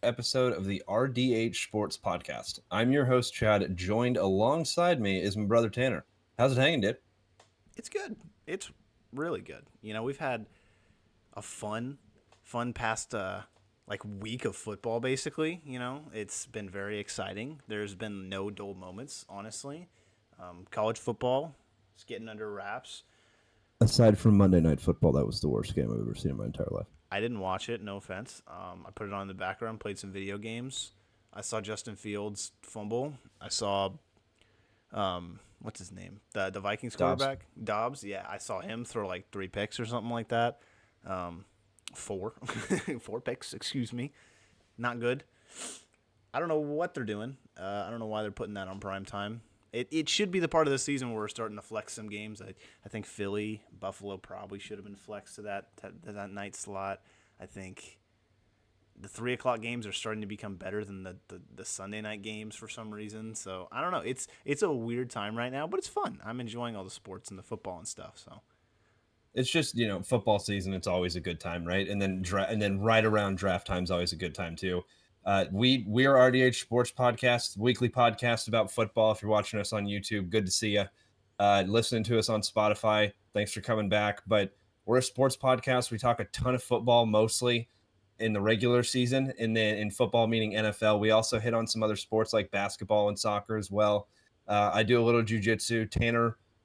episode of the RDH Sports Podcast. I'm your host, Chad. Joined alongside me is my brother Tanner. How's it hanging, dude? It's good. It's really good. We've had a fun past like week of football. Basically, it's been very exciting. There's been no dull moments, honestly. College football is getting under wraps. Aside from Monday Night Football, that was the worst game I've ever seen in my entire life. I didn't watch it. No offense. I put it on in the background. Played some video games. I saw Justin Fields fumble. I saw what's his name? The Vikings Dobbs. quarterback, Dobbs. Yeah, I saw him throw like 3 picks or something like that. Four, 4 picks. Excuse me. Not good. I don't know what they're doing. I don't know why they're putting that on prime time. It should be the part of the season where we're starting to flex some games. I think Philly, Buffalo probably should have been flexed to that night slot. I think the 3 o'clock games are starting to become better than the Sunday night games for some reason. So I don't know. It's a weird time right now, but it's fun. I'm enjoying all the sports and the football and stuff. So It's just football season. It's always a good time, right? And then right around draft time is always a good time too. We are RDH Sports Podcast, weekly podcast about football. If you're watching us on YouTube, good to see you. Listening to us on Spotify, thanks for coming back. But we're a sports podcast. We talk a ton of football, mostly in the regular season, and then in football, meaning NFL. We also hit on some other sports like basketball and soccer as well. I do a little jujitsu.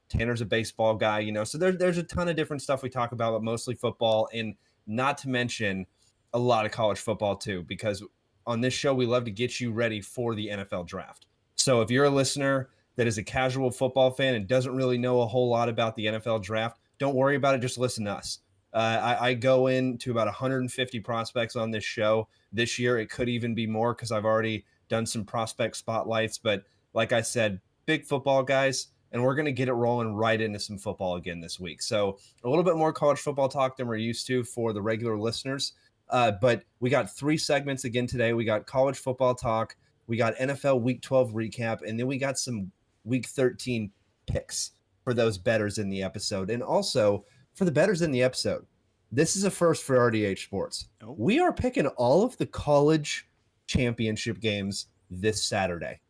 Tanner's a baseball guy, so there's a ton of different stuff we talk about, but mostly football, and not to mention a lot of college football too, because on this show, we love to get you ready for the NFL draft. So if you're a listener that is a casual football fan and doesn't really know a whole lot about the NFL draft, don't worry about it. Just listen to us. I go into about 150 prospects on this show this year. It could even be more because I've already done some prospect spotlights. But like I said, big football guys, and we're going to get it rolling right into some football again this week. So a little bit more college football talk than we're used to for the regular listeners. But we got 3 segments again today. We got college football talk, we got NFL Week 12 recap, and then we got some Week 13 picks for those bettors in the episode. And also for the bettors in the episode, this is a first for RDH Sports. oh, We are picking all of the college championship games this Saturday.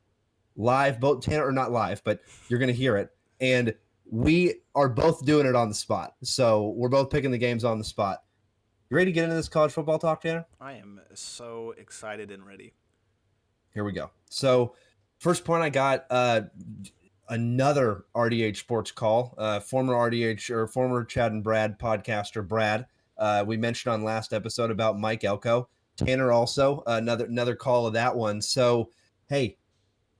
Live, both Tanner, or not live, but you're going to hear it. And we are both doing it on the spot. So we're both picking the games on the spot. You ready to get into this college football talk, Tanner? I am so excited and ready. Here we go. So, first point I got another RDH sports call. Former RDH or former Chad and Brad podcaster Brad. We mentioned on last episode about Mike Elko. Tanner also another call of that one. So, hey,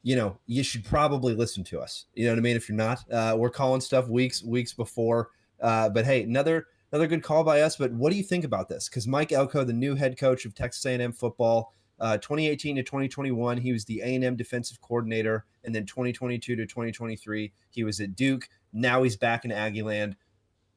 you should probably listen to us. You know what I mean? If you're not, we're calling stuff weeks before. But hey, another good call by us. But what do you think about this? Because Mike Elko, the new head coach of Texas A&M football, 2018 to 2021, he was the A&M defensive coordinator, and then 2022 to 2023, he was at Duke. Now he's back in Aggieland.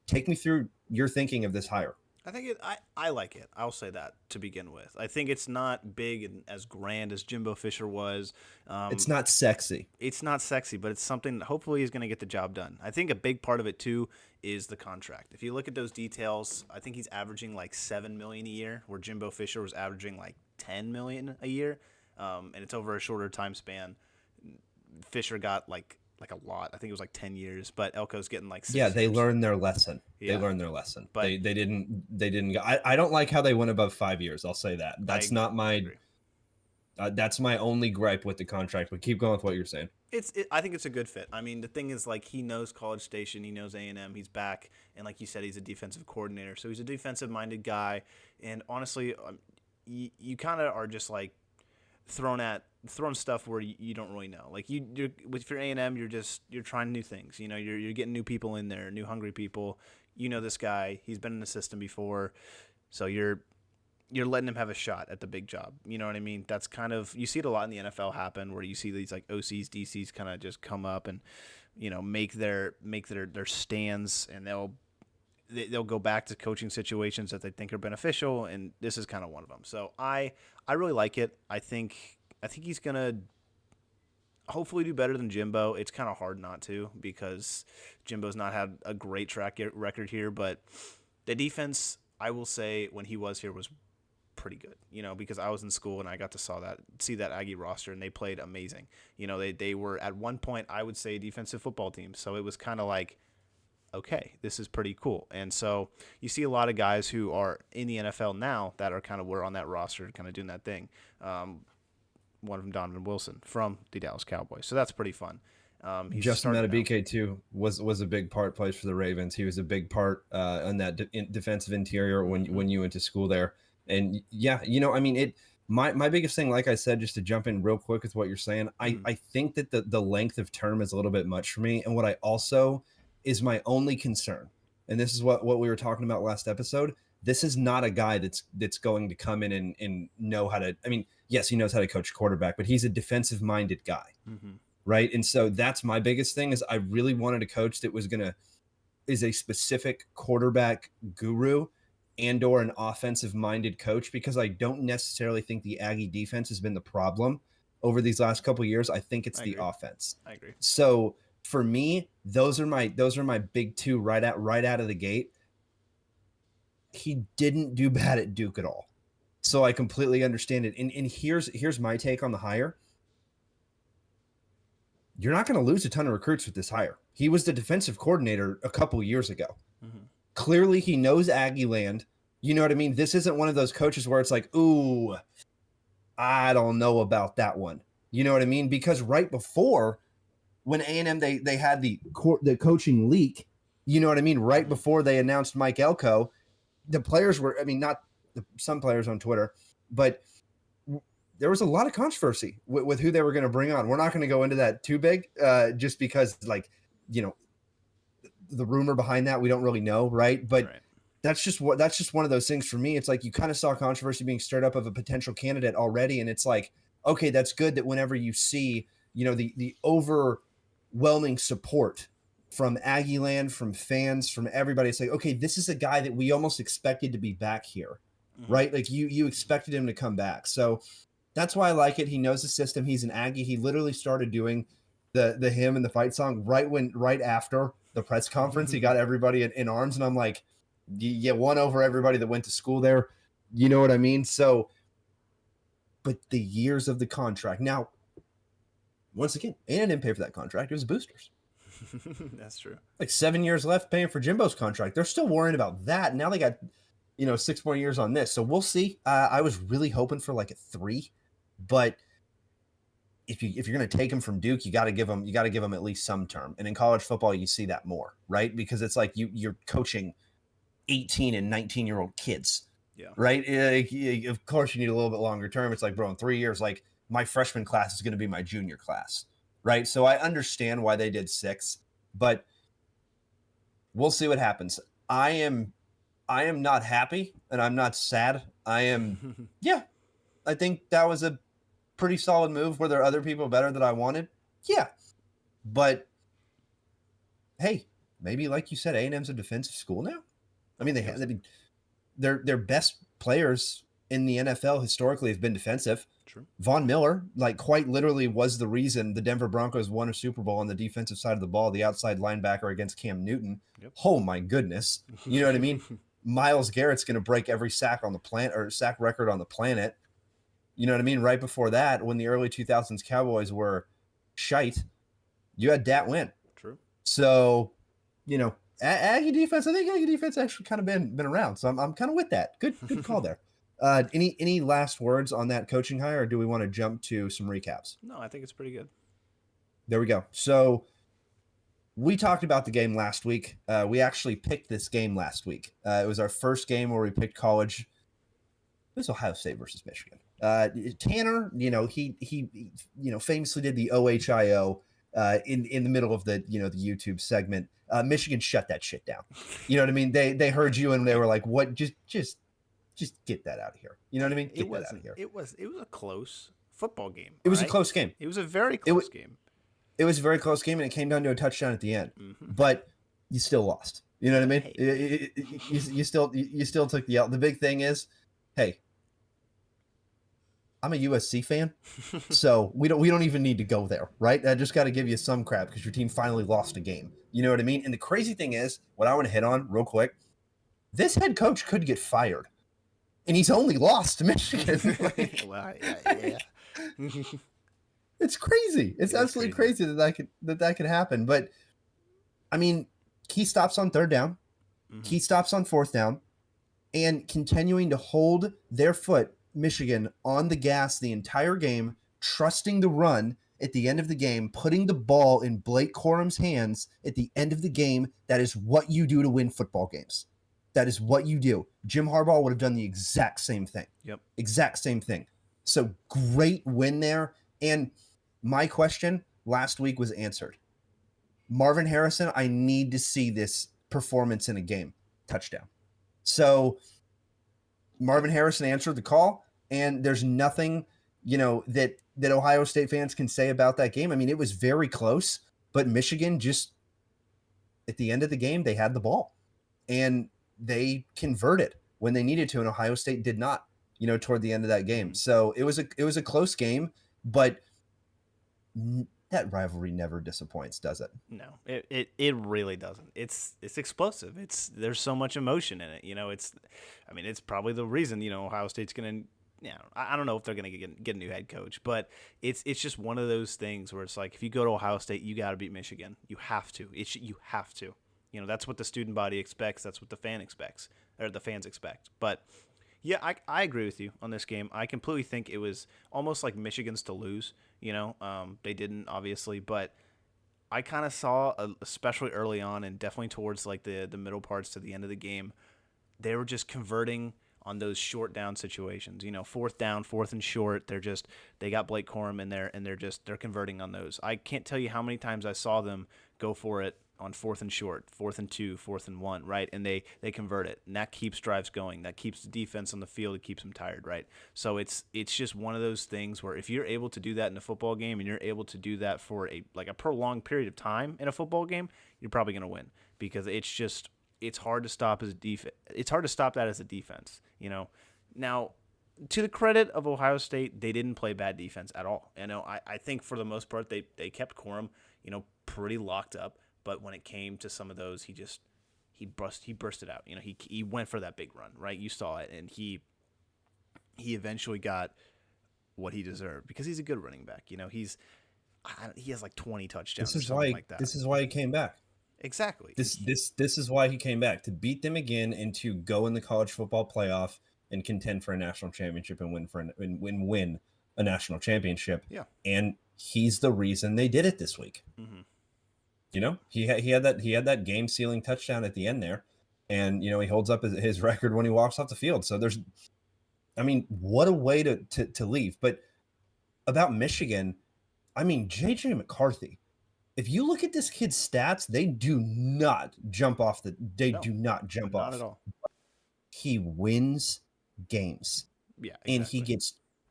Take me through your thinking of this hire. I think I like it. I'll say that to begin with. I think it's not big and as grand as Jimbo Fisher was. It's not sexy. It's not sexy, but it's something that hopefully he's going to get the job done. I think a big part of it too is the contract. If you look at those details, I think he's averaging like $7 million a year, where Jimbo Fisher was averaging like $10 million a year, and it's over a shorter time span. Fisher got like a lot. I think it was like 10 years, but Elko's getting like 6 Yeah, they years. learned their lesson. They Yeah, learned their lesson. but They didn't go. I don't like how they went above 5 years. I'll say that. That's not I my agree. that's my only gripe with the contract. But keep going with what you're saying. I think it's a good fit. I mean, the thing is, like, he knows College Station, he knows A&M, he's back, and like you said, he's a defensive coordinator, so he's a defensive-minded guy. And honestly, you kind of are just like throwing stuff where you don't really know. Like you're with your A&M, you're trying new things. You're getting new people in there, new hungry people. You know this guy, he's been in the system before, so you're letting him have a shot at the big job. You know what I mean? That's kind of, you see it a lot in the NFL happen, where you see these like OCs, DCs kind of just come up and make their stands, and they'll go back to coaching situations that they think are beneficial, and this is kind of one of them. So I really like it. I think he's gonna hopefully do better than Jimbo. It's kind of hard not to, because Jimbo's not had a great track record here, but the defense, I will say, when he was here, was pretty good, because I was in school and I got to see that Aggie roster, and they played amazing. They were at one point, I would say, a defensive football team. So it was kind of like, okay, this is pretty cool. And so you see a lot of guys who are in the NFL now that are were on that roster, kind of doing that thing. One of them, Donovan Wilson from the Dallas Cowboys. So that's pretty fun. He's Justin starting now. Madubuike too was a big part. Plays for the Ravens. He was a big part on that defensive interior when you went to school there. And yeah, I mean, my biggest thing, like I said, just to jump in real quick with what you're saying, I think that the length of term is a little bit much for me. And what I also is my only concern, and this is what we were talking about last episode. This is not a guy that's going to come in and know how to. I mean, yes, he knows how to coach quarterback, but he's a defensive minded guy. Right. And so that's my biggest thing is I really wanted a coach that is a specific quarterback guru and or an offensive minded coach, because I don't necessarily think the Aggie defense has been the problem over these last couple of years. I think it's the offense. I agree. So for me, those are my big two right out of the gate. He didn't do bad at Duke at all. So I completely understand it. And here's my take on the hire. You're not going to lose a ton of recruits with this hire. He was the defensive coordinator a couple years ago. Clearly, he knows Aggie land. You know what I mean? This isn't one of those coaches where it's like, ooh, I don't know about that one. You know what I mean? Because right before, when A&M, they had the coaching leak, you know what I mean? Right before they announced Mike Elko, the players were, I mean, not some players on Twitter, but there was a lot of controversy with who they were going to bring on. We're not going to go into that too big, just because, like, the rumor behind that we don't really know, right? But that's just one of those things for me. It's like you kind of saw controversy being stirred up of a potential candidate already, and it's like, okay, that's good that whenever you see, the overwhelming support from Aggie land, from fans, from everybody, it's like, okay, this is a guy that we almost expected to be back here, right? Like you expected him to come back. So that's why I like it. He knows the system. He's an Aggie. He literally started doing the hymn and the fight song right after the press conference. He got everybody in arms, and I'm like, you won over everybody that went to school there. You know what I mean? So, but the years of the contract. Now, once again, A&M didn't pay for that contract. It was boosters. That's true. Like 7 years left paying for Jimbo's contract. They're still worrying about that. Now they got, 6 more years on this. So we'll see. I was really hoping for like a 3, but if you're going to take him from Duke, you got to give him at least some term. And in college football, you see that more, right? Because it's like you're coaching 18 and 19-year-old kids, right? Of course, you need a little bit longer term. It's like, bro, in 3 years, like my freshman class is going to be my junior class, right? So I understand why they did 6, but we'll see what happens. I am not happy, and I'm not sad. I am, I think that was a pretty solid move. Were there other people better that I wanted? Yeah. But hey, maybe like you said, A&M's a defensive school now. I mean, their best players in the NFL historically have been defensive. True. Von Miller, like, quite literally was the reason the Denver Broncos won a Super Bowl on the defensive side of the ball, the outside linebacker against Cam Newton. Yep. Oh my goodness. You know what I mean? Myles Garrett's going to break every sack on the planet, or sack record on the planet. You know what I mean? Right before that, when the early 2000s Cowboys were shite, you had Dat win. True. So, Aggie defense, I think Aggie defense actually kind of been around. So I'm kind of with that. Good call there. Any last words on that coaching hire, or do we want to jump to some recaps? No, I think it's pretty good. There we go. So we talked about the game last week. We actually picked this game last week. It was our first game where we picked college. It was Ohio State versus Michigan. Tanner, he famously did the OHIO in the middle of the the YouTube segment. Michigan shut that shit down. You know what I mean? They heard you and they were like, "What? Just get that out of here." You know what I mean? Get that out of here. It was a close football game. It was a close game. It was a very close game. It was a very close game, and it came down to a touchdown at the end. But you still lost. You know what I mean? You still took the L. The big thing is, hey, I'm a USC fan, so we don't even need to go there, right? I just got to give you some crap because your team finally lost a game. You know what I mean? And the crazy thing is, what I want to hit on real quick, this head coach could get fired. and he's only lost to Michigan. Like, Well, yeah. it's crazy. It's It is absolutely crazy that could happen. But I mean, key stops on third down, key stops on fourth down, and continuing to hold their foot, Michigan, on the gas the entire game, trusting the run at the end of the game, putting the ball in Blake Corum's hands at the end of the game. That is what you do to win football games. That is what you do. Jim Harbaugh would have done the exact same thing. Yep. Exact same thing. So great win there. And my question last week was answered. Marvin Harrison, I need to see this performance in a game. Touchdown. So Marvin Harrison answered the call, and there's nothing, that Ohio State fans can say about that game. I mean, it was very close, but Michigan just, at the end of the game, they had the ball, and they converted when they needed to, and Ohio State did not, toward the end of that game. So it was a close game, but that rivalry never disappoints, does it? No, it really doesn't. It's explosive. There's so much emotion in it. It's probably the reason Ohio State's gonna. I don't know if they're gonna get a new head coach, but it's just one of those things where it's like if you go to Ohio State, you got to beat Michigan. You have to. You have to. That's what the student body expects. That's what the fans expect. But yeah, I agree with you on this game. I completely think it was almost like Michigan's to lose. They didn't, obviously, but I kind of saw, especially early on and definitely towards like the middle parts to the end of the game, they were just converting on those short down situations. Fourth down, fourth and short. They got Blake Corum in there, and they're converting on those. I can't tell you how many times I saw them go for it on fourth and short, fourth and 2, fourth and 1, right? And they convert it, and that keeps drives going. That keeps the defense on the field. It keeps them tired, right? So it's just one of those things where if you're able to do that in a football game and you're able to do that for a prolonged period of time in a football game, you're probably going to win because it's hard to stop as a defense. It's hard to stop that as a defense, Now, to the credit of Ohio State, they didn't play bad defense at all. I think for the most part they kept Corum, pretty locked up. But when it came to some of those, he burst it out. He went for that big run, right? You saw it, and he eventually got what he deserved because he's a good running back. He has like 20 touchdowns or something like that. This is why he came back. Exactly. This is why he came back, to beat them again and to go in the college football playoff and contend for a national championship and win a national championship. Yeah. And he's the reason they did it this week. Mm-hmm. He had that game sealing touchdown at the end there, and he holds up his record when he walks off the field. So what a way to leave. But about Michigan, JJ McCarthy, if you look at this kid's stats, they do not jump off. Do not jump off. Not at all. He wins games. Yeah, exactly.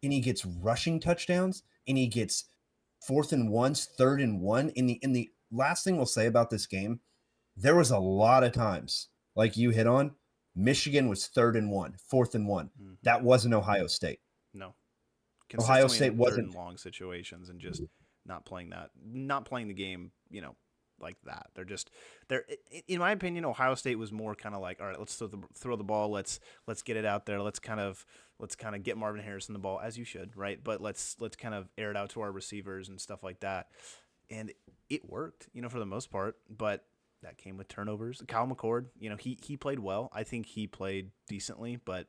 And he gets rushing touchdowns, and he gets 4th and 1s, 3rd and 1. In the last thing we'll say about this game, there was a lot of times, like you hit on, Michigan was 3rd and 1, 4th and 1. Mm-hmm. That wasn't Ohio State. No. Ohio State wasn't long situations and just not playing the game, like that. They're in my opinion, Ohio State was more kind of like, all right, let's throw the ball, let's get it out there, let's kind of get Marvin Harrison the ball, as you should, right? But let's kind of air it out to our receivers and stuff like that. And it worked, for the most part, but that came with turnovers. Kyle McCord, he played well. I think he played decently, but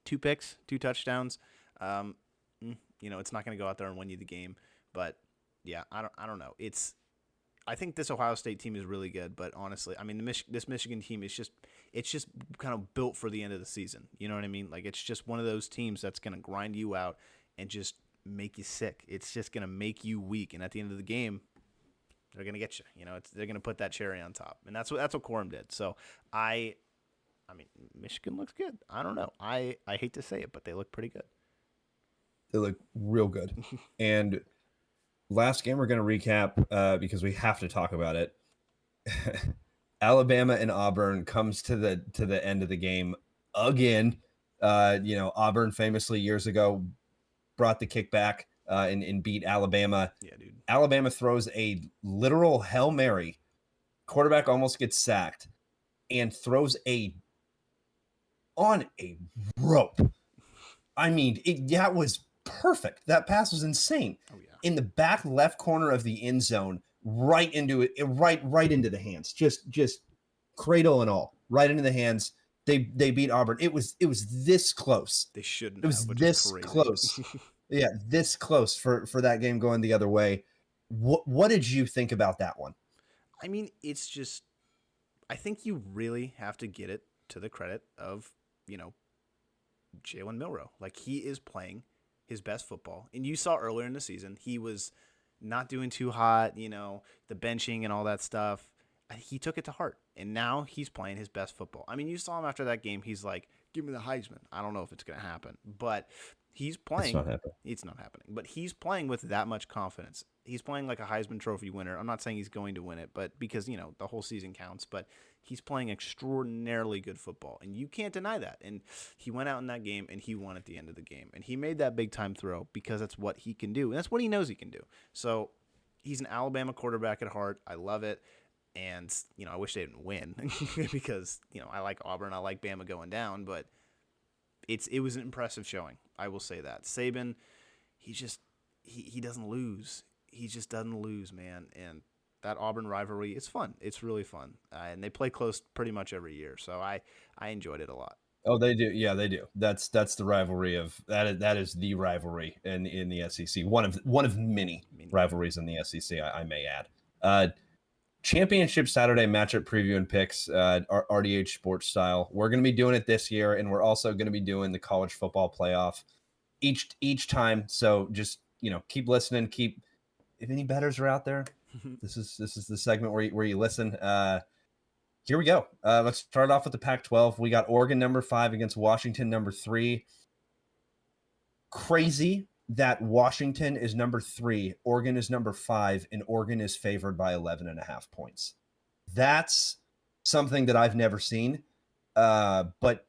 2 picks, 2 touchdowns. It's not going to go out there and win you the game. But yeah, I don't know. I think this Ohio State team is really good, but honestly, this Michigan team is it's just kind of built for the end of the season. You know what I mean? Like, it's just one of those teams that's going to grind you out and just make you sick. It's just going to make you weak, and at the end of the game, they're going to get you. They're going to put that cherry on top, and that's what Corum did. So Michigan looks good. I don't know. I hate to say it, but they look pretty good. They look real good. And last game we're going to recap because we have to talk about it. Alabama and Auburn comes to the end of the game again. Auburn famously years ago brought the kickback and beat Alabama. Yeah, dude. Alabama throws a literal Hail Mary. Quarterback almost gets sacked and throws a on a rope. I mean, that was perfect. That pass was insane. Oh yeah. In the back left corner of the end zone, right into it, right into the hands. Just cradle and all, right into the hands. They beat Auburn. It was this close. They shouldn't It was have, which is this crazy. close. Yeah, this close for that game going the other way. What did you think about that one? I mean, it's just I think you really have to get it to the credit of, you know, Jalen Milroe. Like, he is playing his best football. And you saw earlier in the season, he was not doing too hot, you know, the benching and all that stuff. He took it to heart. And now he's playing his best football. I mean, you saw him after that game. He's like, give me the Heisman. I don't know if it's going to happen. But he's playing. It's not happening. But he's playing with that much confidence. He's playing like a Heisman Trophy winner. I'm not saying he's going to win it, but because, you know, the whole season counts. But he's playing extraordinarily good football, and you can't deny that. And he went out in that game, and he won at the end of the game. And he made that big-time throw because that's what he can do, and that's what he knows he can do. So he's an Alabama quarterback at heart. I love it. And, you know, I wish they didn't win because, you know, I like Auburn. I like Bama going down, but it was an impressive showing. I will say that. Saban, he doesn't lose. He just doesn't lose, man. And that Auburn rivalry, it's fun. It's really fun. And they play close pretty much every year. So I enjoyed it a lot. Oh, they do. Yeah, they do. That's the rivalry of that is the rivalry in the SEC. One of many rivalries in the SEC, I may add. Championship Saturday matchup preview and picks, RDH sports style. We're going to be doing it this year, and we're also going to be doing the college football playoff each time. So just, you know, keep listening. If any bettors are out there, this is the segment where you listen. Here we go. Let's start off with the Pac-12. We got Oregon number 5 against Washington number 3. Crazy that Washington is number 3, Oregon is number 5, and Oregon is favored by 11.5 points. That's something that I've never seen. But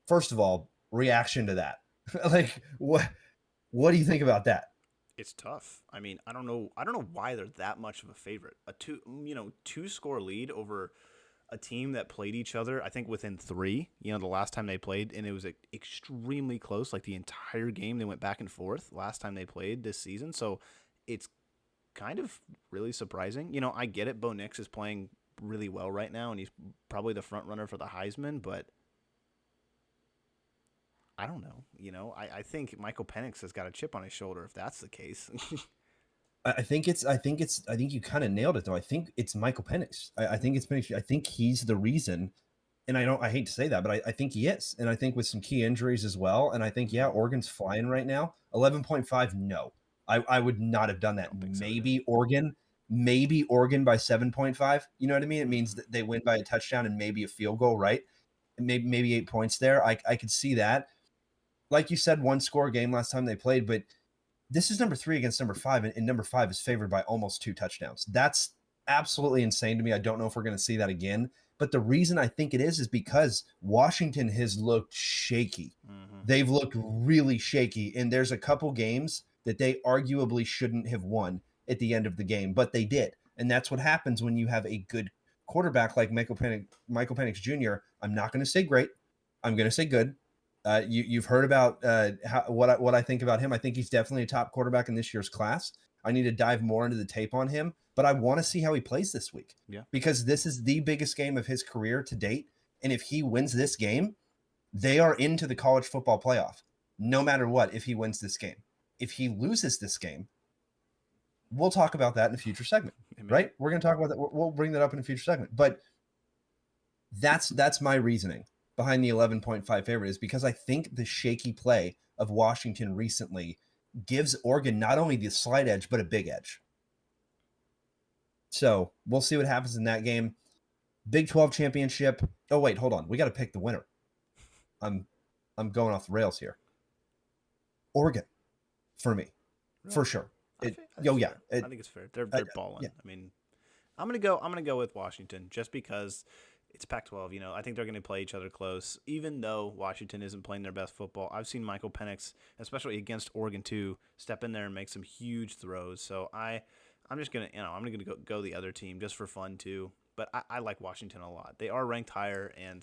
first of all, reaction to that. Like, what do you think about that? It's tough. I mean, I don't know why they're that much of a favorite. A two score lead over a team that played each other, I think within 3, you know, the last time they played, and it was extremely close. Like the entire game, they went back and forth last time they played this season. So it's kind of really surprising. You know, I get it. Bo Nix is playing really well right now, and he's probably the front runner for the Heisman, but I don't know. You know, I think Michael Penix has got a chip on his shoulder if that's the case. I think you kind of nailed it though. I think it's Michael Penix. I think it's Penix. I think he's the reason, and I hate to say that, but I think he is. And I think with some key injuries as well. And I think, yeah, Oregon's flying right now. 11.5, no. I would not have done that. Maybe so, Oregon by 7.5. You know what I mean? It means that they win by a touchdown and maybe a field goal, right? And maybe 8 points there. I could see that. Like you said, 1-score game last time they played, but this is number 3 against number 5, and number 5 is favored by almost 2 touchdowns. That's absolutely insane to me. I don't know if we're going to see that again. But the reason I think it is because Washington has looked shaky. Mm-hmm. They've looked really shaky, and there's a couple games that they arguably shouldn't have won at the end of the game, but they did. And that's what happens when you have a good quarterback like Michael Penix Jr. I'm not going to say great. I'm going to say good. You've heard about what I think about him. I think he's definitely a top quarterback in this year's class. I need to dive more into the tape on him, but I want to see how he plays this week. Yeah. Because this is the biggest game of his career to date. And if he wins this game, they are into the college football playoff, no matter what, if he wins this game. If he loses this game, we'll talk about that in a future segment, right? We're going to talk about that. We'll bring that up in a future segment. But that's my reasoning behind the 11.5 favorite, is because I think the shaky play of Washington recently gives Oregon not only the slight edge, but a big edge. So we'll see what happens in that game. Big 12 championship. Oh, wait, hold on. We got to pick the winner. I'm going off the rails here. Oregon, for me, really? For sure. I think it's fair. They're balling. Yeah. I mean, I'm gonna go with Washington just because it's Pac-12. You know, I think they're going to play each other close. Even though Washington isn't playing their best football, I've seen Michael Penix, especially against Oregon too, step in there and make some huge throws. So I'm just gonna, I'm gonna go the other team just for fun too. But I like Washington a lot. They are ranked higher, and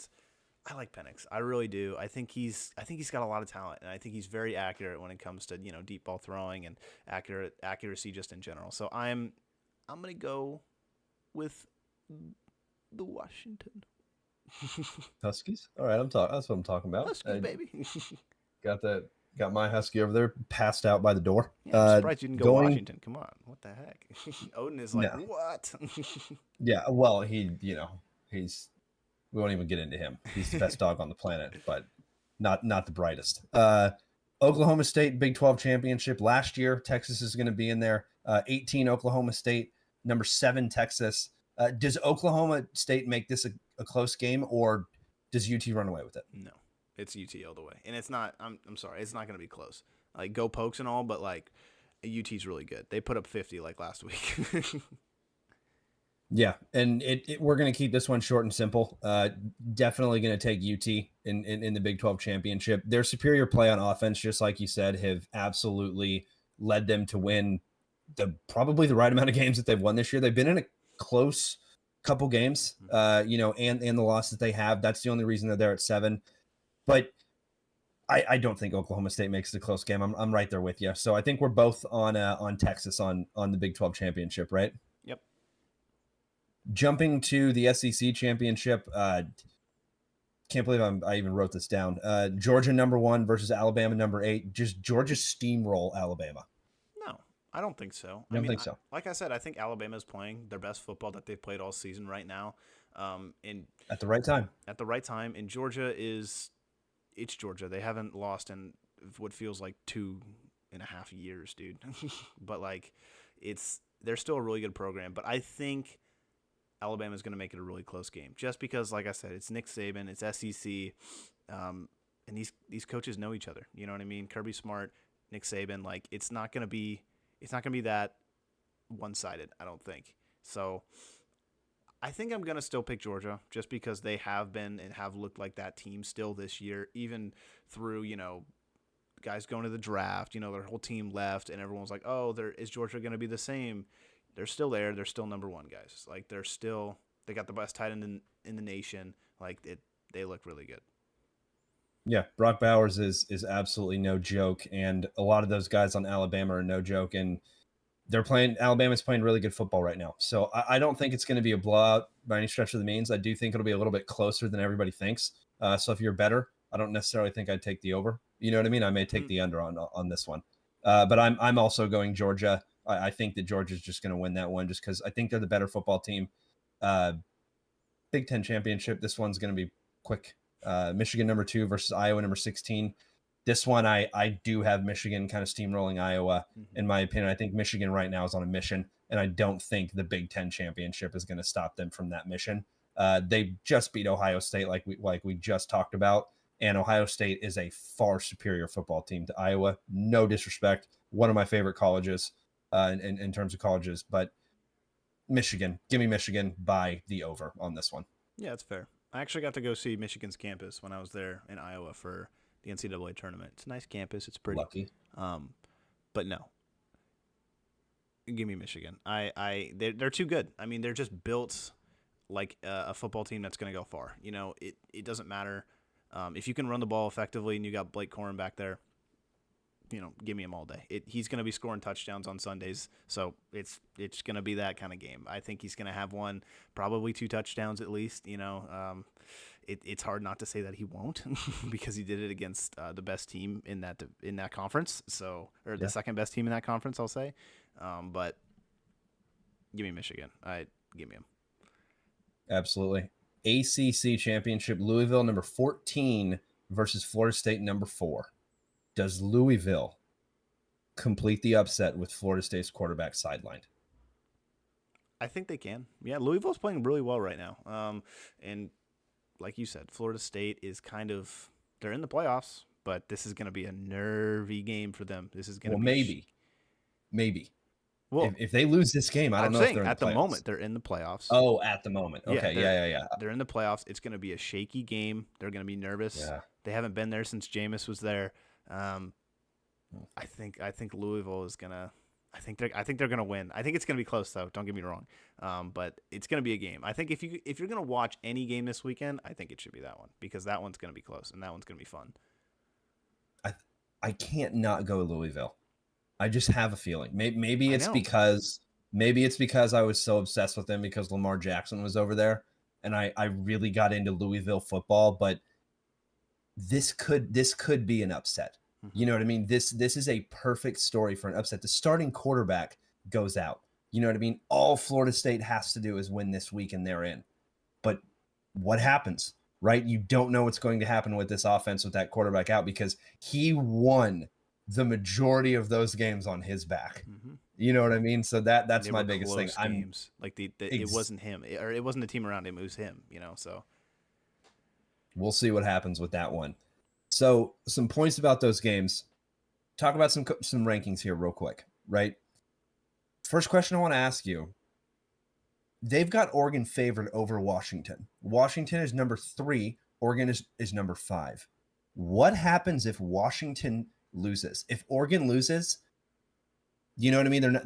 I like Penix. I really do. I think he's got a lot of talent, and I think he's very accurate when it comes to deep ball throwing and accuracy just in general. So I'm gonna go with the Washington Huskies. All right, I'm talking. That's what I'm talking about. Huskies, baby. Got that. Got my husky over there, passed out by the door. Yeah, I'm surprised you didn't go Going. Washington. Come on, what the heck? Odin is like, No. what? Yeah. Well, he's. We won't even get into him. He's the best dog on the planet, but not the brightest. Oklahoma State Big 12 championship last year. Texas is going to be in there. 18 Oklahoma State, number 7 Texas. Does Oklahoma State make this a close game, or does UT run away with it? No, it's UT all the way, and it's not. I'm sorry, it's not going to be close. Like go Pokes and all, but like UT's really good. They put up 50 like last week. Yeah, and we're going to keep this one short and simple. Definitely going to take UT in the Big 12 championship. Their superior play on offense, just like you said, have absolutely led them to win probably the right amount of games that they've won this year. They've been in a close couple games, and the loss that they have. That's the only reason they're there at 7. But I don't think Oklahoma State makes it a close game. I'm right there with you. So I think we're both on Texas on the Big 12 championship, right? Yep. Jumping to the SEC championship, can't believe I even wrote this down. Georgia number 1 versus Alabama number 8. Just Georgia steamroll Alabama. No, I don't think so. I don't think so. Like I said, I think Alabama's playing their best football that they've played all season right now. And at the right time. At the right time. And Georgia it's Georgia. They haven't lost in what feels like 2.5 years, dude. But like they're still a really good program. But I think Alabama's going to make it a really close game just because, like I said, it's Nick Saban, it's SEC, and these coaches know each other. You know what I mean? Kirby Smart, Nick Saban, like it's not going to be that one-sided, I don't think. So I think I'm going to still pick Georgia just because they have been and have looked like that team still this year, even through, guys going to the draft, their whole team left and everyone's like, oh, is Georgia going to be the same? They're still there. They're still number 1 guys. Like they got the best tight end in the nation. Like they look really good. Yeah, Brock Bowers is absolutely no joke, and a lot of those guys on Alabama are no joke, and Alabama's playing really good football right now. So I don't think it's going to be a blowout by any stretch of the means. I do think it'll be a little bit closer than everybody thinks. So if you're better, I don't necessarily think I'd take the over. You know what I mean? I may take the under on this one. But I'm also going Georgia. I think that Georgia's just going to win that one just because I think they're the better football team. Big 10 championship. This one's going to be quick. Michigan number 2 versus Iowa number 16. This one, I do have Michigan kind of steamrolling Iowa, in my opinion. I think Michigan right now is on a mission, and I don't think the Big 10 championship is going to stop them from that mission. They just beat Ohio State like we just talked about, and Ohio State is a far superior football team to Iowa. No disrespect. One of my favorite colleges in terms of colleges, but Michigan. Give me Michigan by the over on this one. Yeah, that's fair. I actually got to go see Michigan's campus when I was there in Iowa for the NCAA tournament. It's a nice campus. It's pretty. Lucky. But no. Give me Michigan. They're too good. I mean, they're just built like a football team that's going to go far. It doesn't matter. If you can run the ball effectively and you got Blake Corum back there, give me him all day. He's going to be scoring touchdowns on Sundays, so it's going to be that kind of game. I think he's going to have probably 2 touchdowns at least. It's hard not to say that he won't because he did it against the best team in that conference. Or the second best team in that conference, I'll say. But give me Michigan. Give me him. Absolutely. ACC championship, Louisville number 14 versus Florida State number 4. Does Louisville complete the upset with Florida State's quarterback sidelined? I think they can. Yeah, Louisville's playing really well right now. And like you said, Florida State is they're in the playoffs, but this is going to be a nervy game for them. This is going to be maybe. Well, if they lose this game, I don't know if they're in the playoffs. At the moment, they're in the playoffs. Oh, at the moment. Okay, yeah. They're in the playoffs. It's going to be a shaky game. They're going to be nervous. Yeah. They haven't been there since Jameis was there. I think Louisville is going to I think they're gonna win. I think it's gonna be close though. Don't get me wrong, but it's gonna be a game. I think if you're gonna watch any game this weekend, I think it should be that one because that one's gonna be close and that one's gonna be fun. I I can't not go Louisville. I just have a feeling. Maybe I it's know. because I was so obsessed with them because Lamar Jackson was over there, and I really got into Louisville football. But this could be an upset. Hmm. You know what I mean? This is a perfect story for an upset. The starting quarterback goes out. You know what I mean? All Florida State has to do is win this week and they're in. But what happens, right? You don't know what's going to happen with this offense with that quarterback out because he won the majority of those games on his back. Hmm. You know what I mean? So that's They my were biggest thing. close games. Like it Ex- wasn't him, or it wasn't the team around him. It was him. So we'll see what happens with that one. So some points about those games. Talk about some rankings here real quick, right? First question I want to ask you. They've got Oregon favored over Washington. Washington is number 3. Oregon is number 5. What happens if Washington loses? If Oregon loses, you know what I mean? who cares?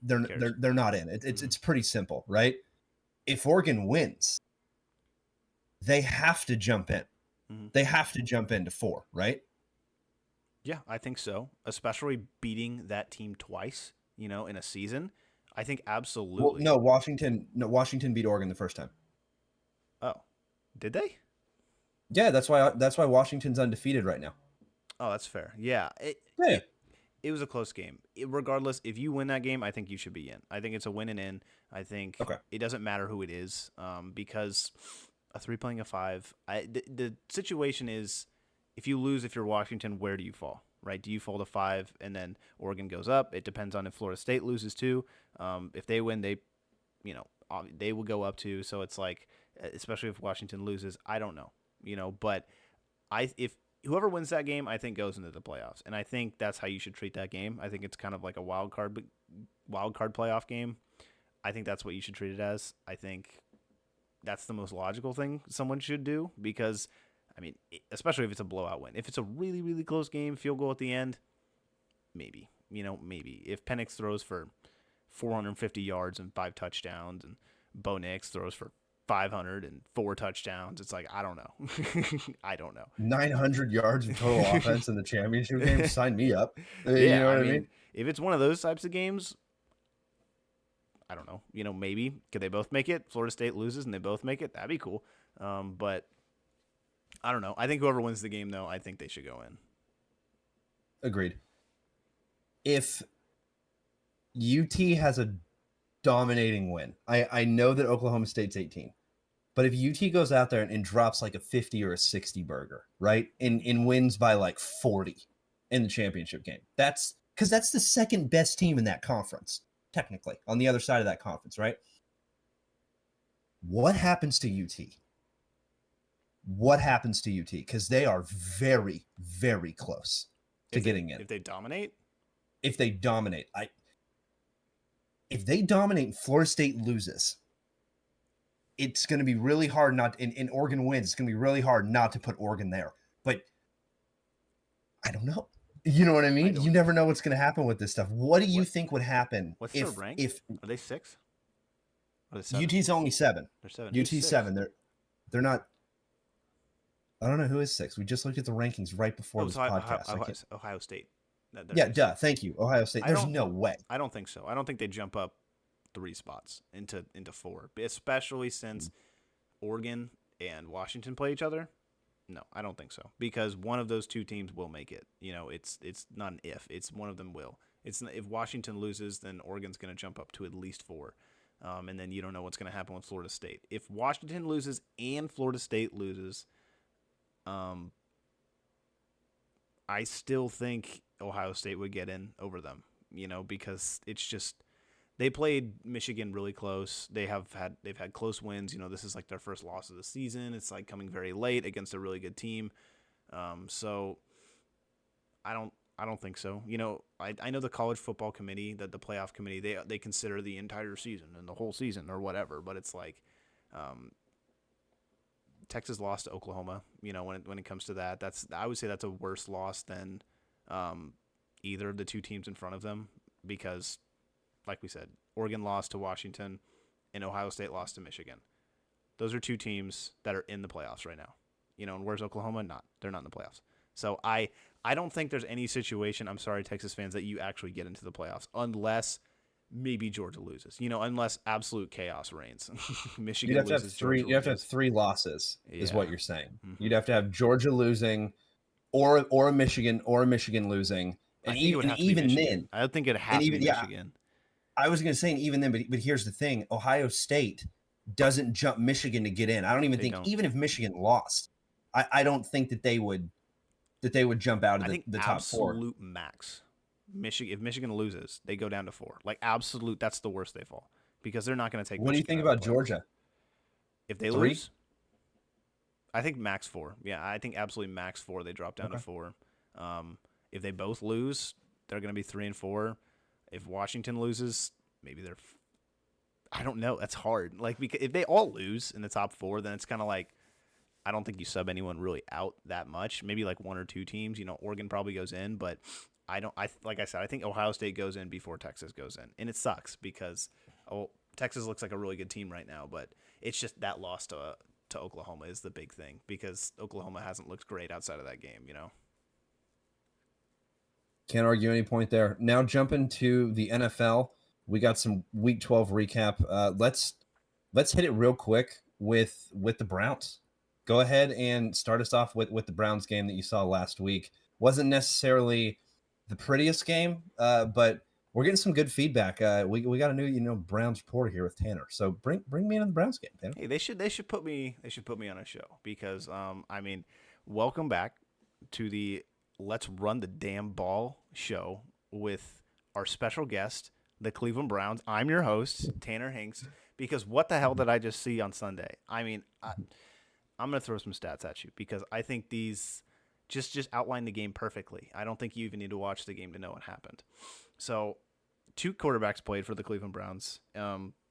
They're not in. Hmm. It's pretty simple, right? If Oregon wins, they have to jump in. Hmm. They have to jump into 4, right? Yeah, I think so. Especially beating that team twice, in a season. I think Well, absolutely. no, Washington beat Oregon the first time. Oh, did they? Yeah, that's why Washington's undefeated right now. Oh, that's fair. Yeah, it Yeah. it, it was a close game. Regardless, if you win that game, I think you should be in. I think it's a win and in. I think Okay. it doesn't matter who it is, because a three playing a five. The situation is, if you lose, if you're Washington, where do you fall? Right? Do you fall to 5 and then Oregon goes up? It depends on if Florida State loses too. If they win, they will go up too. So it's like, especially if Washington loses, I don't know. But if whoever wins that game, I think goes into the playoffs, and I think that's how you should treat that game. I think it's kind of like a wild card playoff game. I think that's what you should treat it as. I think that's the most logical thing someone should do because, I mean, especially if it's a blowout win. If it's a really really close game, field goal at the end, maybe maybe if Penix throws for 450 yards and 5 touchdowns, and Bo Nix throws for 504 touchdowns. It's like, I don't know. I don't know. 900 yards of total offense in the championship game. Sign me up. You Yeah, know I what I mean, mean? if it's one of those types of games, I don't know. Maybe could they both make it? Florida State loses and they both make it. That'd be cool. But I don't know. I think whoever wins the game, though, I think they should go in. Agreed. If UT has a dominating win, I know that Oklahoma State's 18, but if UT goes out there and drops like a 50 or a 60 burger, right, and wins by like 40 in the championship game, that's because that's the second best team in that conference, technically, on the other side of that conference, right? What happens to UT? What happens to UT? Because they are very, very close to If they getting in. if they dominate, If they dominate, if they dominate, Florida State loses. It's going to be really hard not. In Oregon wins, it's going to be really hard not to put Oregon there. But I don't know. You know what I I mean? You don't. never know what's going to happen with this stuff. What do you What think would happen what's their if rank? if Are they 6? Are they 7? UT's only 7? They're 7. Who's UT's 6? 7. They're not. I don't know who is 6. We just looked at the rankings right Oh, before it's this Ohio, podcast. I can't. Ohio State. They're Yeah, 6. duh. Thank you, Ohio State. I There's don't. no way. I don't think so. I don't think they jump up 3 spots into 4, especially since Oregon and Washington play each other. No, I don't think so because one of those two teams will make it. It's not an if; it's one of them will. It's if Washington loses, then Oregon's going to jump up to at least 4, and then you don't know what's going to happen with Florida State. If Washington loses and Florida State loses, um, I still think Ohio State would get in over them. Because it's just they played Michigan really close. They've had close wins. This is like their first loss of the season. It's like coming very late against a really good team. So I don't think so. I know the college football committee, that the playoff committee, they consider the entire season and the whole season or whatever. But it's like, Texas lost to Oklahoma. When it comes to that, I would say that's a worse loss than either of the two teams in front of them. because, like we said, Oregon lost to Washington and Ohio State lost to Michigan. Those are two teams that are in the playoffs right now. And where's Oklahoma? They're not in the playoffs. So I don't think there's any situation, I'm sorry, Texas fans, that you actually get into the playoffs unless maybe Georgia loses. Unless absolute chaos reigns. Michigan loses, Georgia loses. You have to have three losses, is Yeah. what you're saying. Mhm. You'd have to have Georgia losing, or a Michigan losing, I and think it would have to be even Michigan. then, I don't think it'd have to be Michigan. I was going to say, and even then, but here's the thing: Ohio State doesn't jump Michigan to get in. I don't even think, even if Michigan lost, I don't think that they would jump out of the top four. Absolute max. If Michigan loses, they go down to 4. Like absolute, that's the worst they fall because they're not going to take. What do you think about Georgia? If they lose, I think max 4. Yeah, I think absolutely max 4. They drop down to 4. If they both lose, they're going to be 3 and 4. If Washington loses, maybe they're. I don't know. That's hard. Like because if they all lose in the top 4, then it's kind of like. I don't think you sub anyone really out that much. Maybe like 1 or 2 teams. Oregon probably goes in, but like I said, I think Ohio State goes in before Texas goes in, and it sucks because Texas looks like a really good team right now, but it's just that loss to Oklahoma is the big thing because Oklahoma hasn't looked great outside of that game. Can't argue any point there. Now jumping to the NFL, we got some Week 12 recap. Let's hit it real quick with the Browns. Go ahead and start us off with the Browns game that you saw last week. Wasn't necessarily the prettiest game, but we're getting some good feedback. We got a new Browns reporter here with Tanner. So bring me into the Browns game, Tanner. Hey, they should put me on a show because welcome back to the Let's Run the Damn Ball show with our special guest, the Cleveland Browns. I'm your host, Tanner Hinks, because what the hell did I just see on Sunday? I'm going to throw some stats at you because I think these just outline the game perfectly. I don't think you even need to watch the game to know what happened. So 2 quarterbacks played for the Cleveland Browns.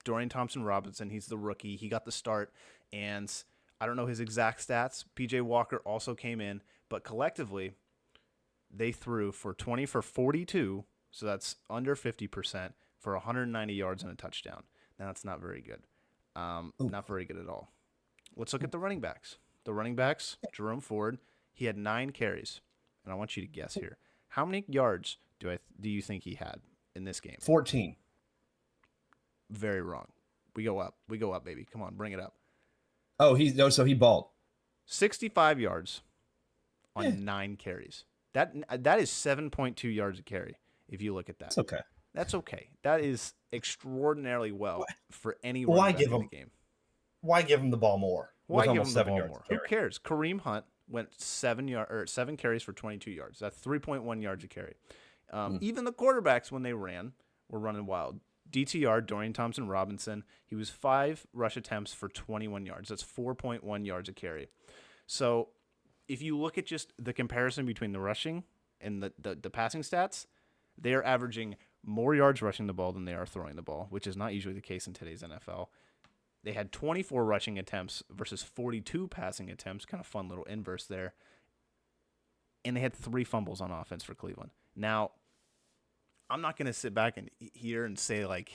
Dorian Thompson-Robinson, he's the rookie. He got the start, and I don't know his exact stats. P.J. Walker also came in, but collectively they threw for 20 for 42, so that's under 50%, for 190 yards and a touchdown. Now, that's not very good. Not very good at all. Let's look at the running backs. The running backs, Jerome Ford, he had 9 carries. And I want you to guess here. How many yards do you think he had in this game? 14. Very wrong. We go up. We go up, baby. Come on, bring it up. So he balled. 65 yards on 9 carries. That is 7.2 yards a carry if you look at that. That's okay. That's okay. That is extraordinarily well for any running back in the game. Why give him the ball more? Why give him the ball more? Who cares? Kareem Hunt went 7 carries for 22 yards. That's 3.1 yards a carry. Even the quarterbacks, when they ran, were running wild. DTR, Dorian Thompson-Robinson, he was 5 rush attempts for 21 yards. That's 4.1 yards a carry. So if you look at just the comparison between the rushing and the passing stats, they are averaging more yards rushing the ball than they are throwing the ball, which is not usually the case in today's NFL. They had 24 rushing attempts versus 42 passing attempts. Kind of fun little inverse there. And they had 3 fumbles on offense for Cleveland. Now, I'm not going to sit back and here and say, they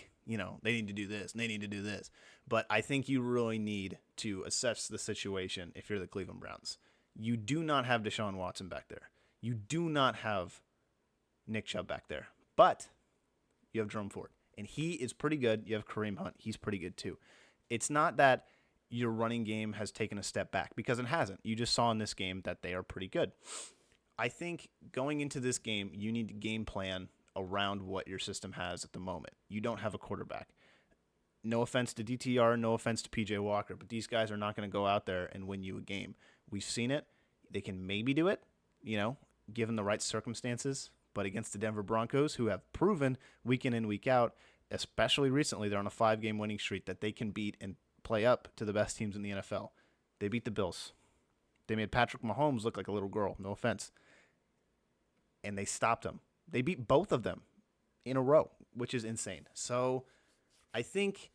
need to do this and they need to do this. But I think you really need to assess the situation if you're the Cleveland Browns. You do not have Deshaun Watson back there. You do not have Nick Chubb back there. But you have Jerome Ford. And he is pretty good. You have Kareem Hunt. He's pretty good too. It's not that your running game has taken a step back because it hasn't. You just saw in this game that they are pretty good. I think going into this game, you need to game plan around what your system has at the moment. You don't have a quarterback. No offense to DTR, no offense to PJ Walker, but these guys are not going to go out there and win you a game. We've seen it. They can maybe do it, given the right circumstances, but against the Denver Broncos, who have proven week in and week out, especially recently, they're on a 5-game winning streak that they can beat and play up to the best teams in the NFL. They beat the Bills. They made Patrick Mahomes look like a little girl, no offense. And they stopped him. They beat both of them in a row, which is insane. So I think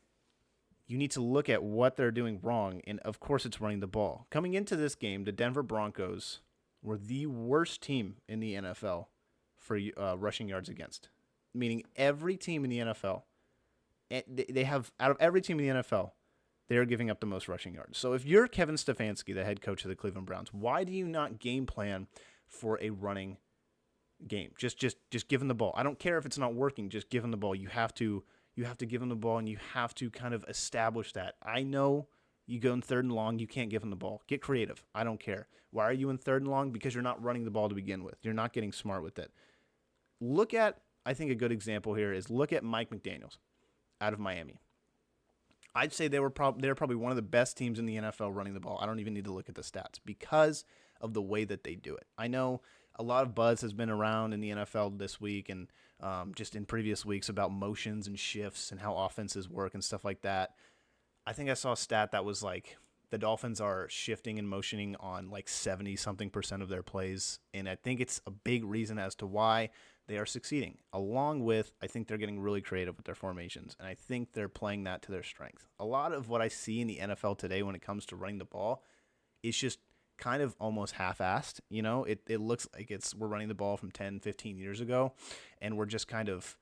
you need to look at what they're doing wrong, and of course it's running the ball. Coming into this game, the Denver Broncos were the worst team in the NFL for rushing yards against. meaning every team in the NFL, they have, out of every team in the NFL, they're giving up the most rushing yards. So if you're Kevin Stefanski, the head coach of the Cleveland Browns, why do you not game plan for a running game? Just give him the ball. I don't care if it's not working. Just give him the ball. You have to give him the ball, and you have to kind of establish that. I know you go in third and long, you can't give him the ball. Get creative. I don't care. Why are you in third and long? Because you're not running the ball to begin with. You're not getting smart with it. Look at, I think a good example here is look at Mike McDaniels out of Miami. I'd say they're probably one of the best teams in the NFL running the ball. I don't even need to look at the stats because of the way that they do it. I know a lot of buzz has been around in the NFL this week and just in previous weeks about motions and shifts and how offenses work and stuff like that. I think I saw a stat that was like the Dolphins are shifting and motioning on like 70-something% of their plays, and I think it's a big reason as to why they are succeeding. Along with, I think they're getting really creative with their formations, and I think they're playing that to their strength. A lot of what I see in the NFL today when it comes to running the ball is just kind of almost half-assed. You know, it looks like we're running the ball from 10, 15 years ago, and we're just kind of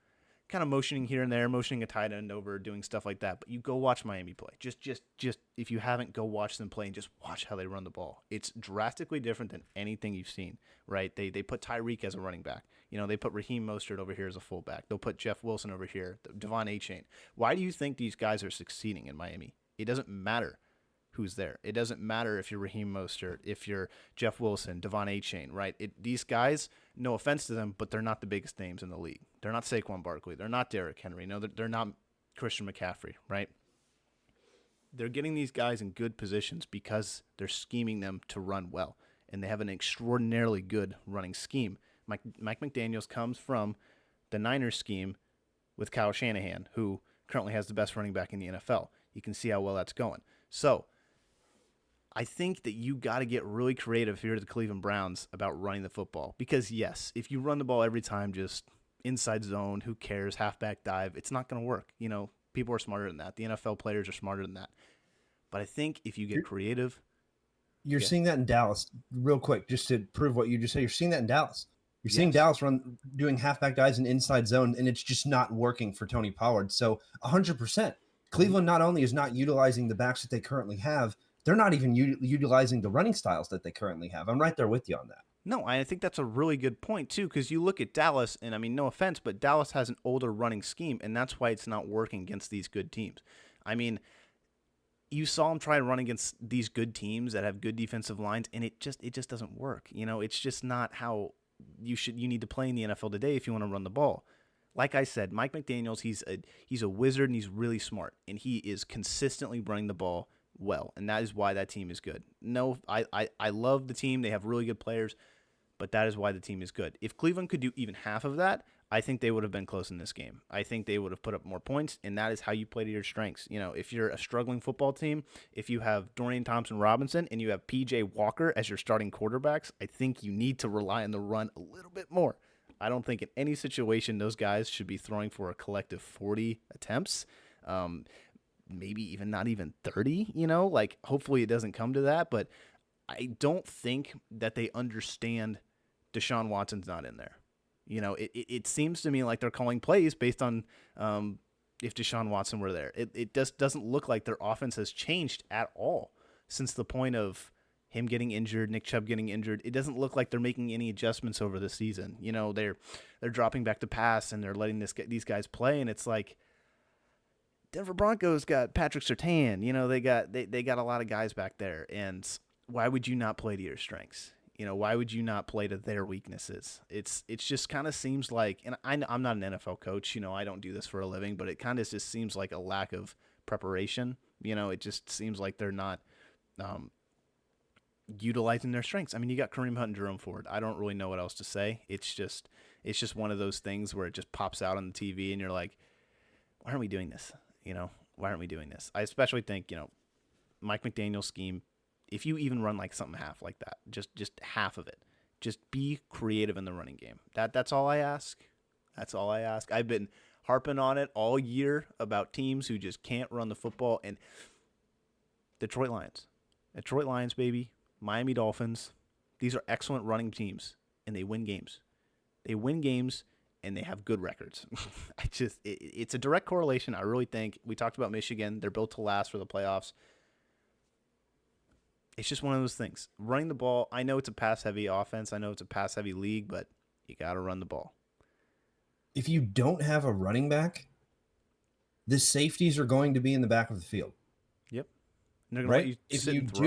motioning here and there, motioning a tight end over, doing stuff like that. But you go watch Miami play. Just if you haven't, go watch them play and just watch how they run the ball. It's drastically different than anything you've seen, right? They put Tyreek as a running back. You know, they put Raheem Mostert over here as a fullback. They'll put Jeff Wilson over here, Devon Achane. Why do you think these guys are succeeding in Miami? It doesn't matter who's there. It doesn't matter if you're Raheem Mostert, if you're Jeff Wilson, Devon Achane, right? These guys, no offense to them, but they're not the biggest names in the league. They're not Saquon Barkley. They're not Derrick Henry. No, they're not Christian McCaffrey, right? They're getting these guys in good positions because they're scheming them to run well, and they have an extraordinarily good running scheme. Mike McDaniels comes from the Niners scheme with Kyle Shanahan, who currently has the best running back in the NFL. You can see how well that's going. So I think that you got to get really creative here at the Cleveland Browns about running the football. Because, yes, if you run the ball every time, just inside zone, who cares, halfback dive, it's not going to work. You know, people are smarter than that. The NFL players are smarter than that. But I think if you get creative. You're seeing that in Dallas, real quick, just to prove what you just said. You're seeing that in Dallas. You're seeing Dallas doing halfback dives in inside zone, and it's just not working for Tony Pollard. So 100%. Cleveland not only is not utilizing the backs that they currently have, they're not even utilizing the running styles that they currently have. I'm right there with you on that. No, I think that's a really good point, too, because you look at Dallas, and I mean, no offense, but Dallas has an older running scheme, and that's why it's not working against these good teams. I mean, you saw them try to run against these good teams that have good defensive lines, and it just doesn't work. You know, it's just not how you need to play in the NFL today if you want to run the ball. Like I said, Mike McDaniels, he's a wizard, and he's really smart, and he is consistently running the ball well, and that is why that team is good. No, I love the team. They have really good players, but that is why the team is good. If Cleveland could do even half of that, I think they would have been close in this game. I think they would have put up more points, and that is how you play to your strengths. You know, if you're a struggling football team, if you have Dorian Thompson-Robinson and you have P.J. Walker as your starting quarterbacks, I think you need to rely on the run a little bit more. I don't think in any situation those guys should be throwing for a collective 40 attempts. Maybe even not even 30, you know, like hopefully it doesn't come to that, but I don't think that they understand Deshaun Watson's not in there. You know, it seems to me like they're calling plays based on if Deshaun Watson were there. It just doesn't look like their offense has changed at all since the point of him getting injured, Nick Chubb getting injured. It doesn't look like they're making any adjustments over the season. You know, they're dropping back to pass and they're letting these guys play, and it's like Denver Broncos got Patrick Surtain. You know, they got a lot of guys back there, and why would you not play to your strengths? You know, why would you not play to their weaknesses? It's just kind of seems like, and I'm not an NFL coach, you know, I don't do this for a living, but it kind of just seems like a lack of preparation. You know, it just seems like they're not utilizing their strengths. I mean, you got Kareem Hunt and Jerome Ford. I don't really know what else to say. It's just one of those things where it just pops out on the TV, and you're like, why aren't we doing this? You know, why aren't we doing this? I especially think, you know, Mike McDaniel's scheme, if you even run like something half like that, just half of it, just be creative in the running game. That's all I ask. That's all I ask. I've been harping on it all year about teams who just can't run the football. And Detroit Lions, baby, Miami Dolphins, these are excellent running teams, and they win games. They win games, and they have good records. It's a direct correlation. I really think we talked about Michigan. They're built to last for the playoffs. It's just one of those things. Running the ball, I know it's a pass-heavy offense. I know it's a pass-heavy league, but you got to run the ball. If you don't have a running back, the safeties are going to be in the back of the field. Yep. And they're going to Right? let you If sit you and throw.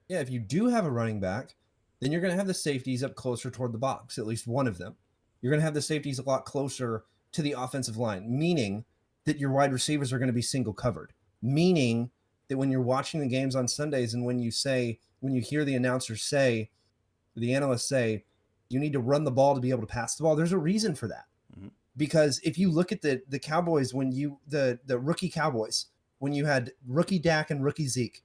if you do have a running back, then you're going to have the safeties up closer toward the box, at least one of them. You're going to have the safeties a lot closer to the offensive line, meaning that your wide receivers are going to be single covered, meaning that when you're watching the games on Sundays and when you hear the announcers say, the analysts say, you need to run the ball to be able to pass the ball, there's a reason for that. Mm-hmm. Because if you look at the Cowboys, the rookie Cowboys, when you had rookie Dak and rookie Zeke,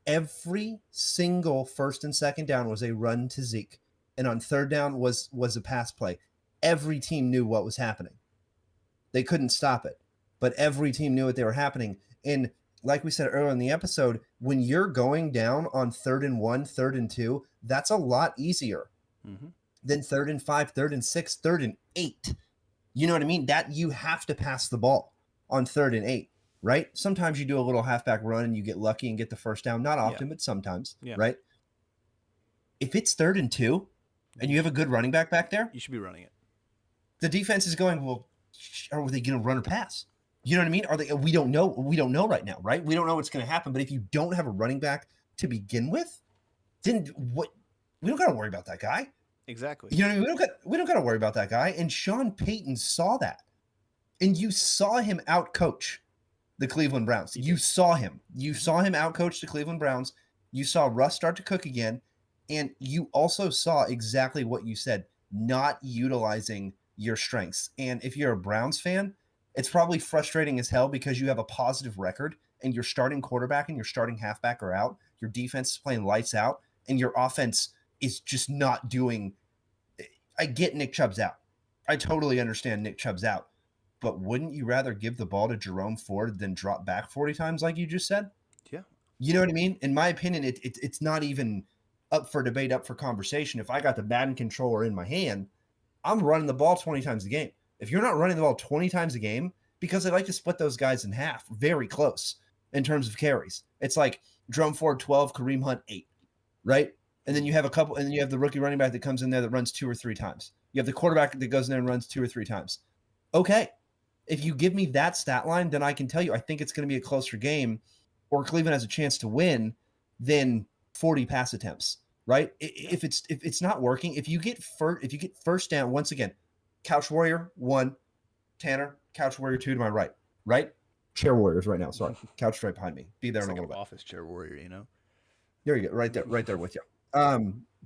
every single first and second down was a run to Zeke. And on third down was a pass play. Every team knew what was happening. They couldn't stop it, but every team knew what they were happening. And like we said earlier in the episode, when you're going down on 3rd and 1, 3rd and 2, that's a lot easier than 3rd and 5, 3rd and 6, 3rd and 8. You know what I mean? That you have to pass the ball on 3rd and 8, right? Sometimes you do a little halfback run and you get lucky and get the first down. Not often, but sometimes, right? If it's 3rd and 2 and you have a good running back there, you should be running it. The defense is going, well, are they going to run or pass? You know what I mean? Are they? We don't know. We don't know right now, right? We don't know what's going to happen. But if you don't have a running back to begin with, then what? We don't got to worry about that guy. Exactly. You know what I mean? We don't got to worry about that guy. And Sean Payton saw that, and you saw him outcoach the Cleveland Browns. You saw him. You saw him outcoach the Cleveland Browns. You saw Russ start to cook again, and you also saw exactly what you said: not utilizing your strengths. And if you're a Browns fan, it's probably frustrating as hell because you have a positive record and your starting quarterback and your starting halfback are out. Your defense is playing lights out and your offense is just not doing. I get Nick Chubb's out. I totally understand Nick Chubb's out. But wouldn't you rather give the ball to Jerome Ford than drop back 40 times like you just said? Yeah. You know what I mean? In my opinion, it's not even up for debate, up for conversation. If I got the Madden controller in my hand, I'm running the ball 20 times a game. If you're not running the ball 20 times a game, because I like to split those guys in half, very close in terms of carries. It's like Jerome Ford 12, Kareem Hunt 8, right? And then you have and then you have the rookie running back that comes in there that runs 2 or 3 times. You have the quarterback that goes in there and runs 2 or 3 times. Okay. If you give me that stat line, then I can tell you I think it's going to be a closer game, or Cleveland has a chance to win than 40 pass attempts. Right? If it's not working, if you get first down, once again, Couch Warrior 1, Tanner, Couch Warrior 2 to my right? Chair Warriors right now. Sorry, couch right behind me. Be there in a little bit. Office chair warrior, you know. There you go, right there with you.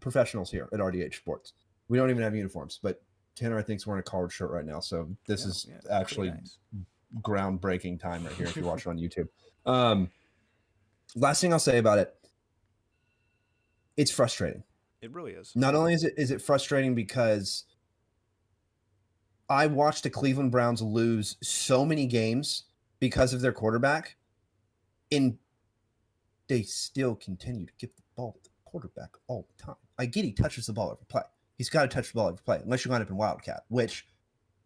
Professionals here at RDH Sports. We don't even have uniforms, but Tanner I think is wearing a collared shirt right now, so this is actually nice. Groundbreaking time right here if you watch it on YouTube. Last thing I'll say about it. It's frustrating. It really is. Not only is it frustrating because I watched the Cleveland Browns lose so many games because of their quarterback, and they still continue to give the ball to the quarterback all the time. I get he touches the ball every play. He's got to touch the ball every play, unless you wind up in Wildcat, which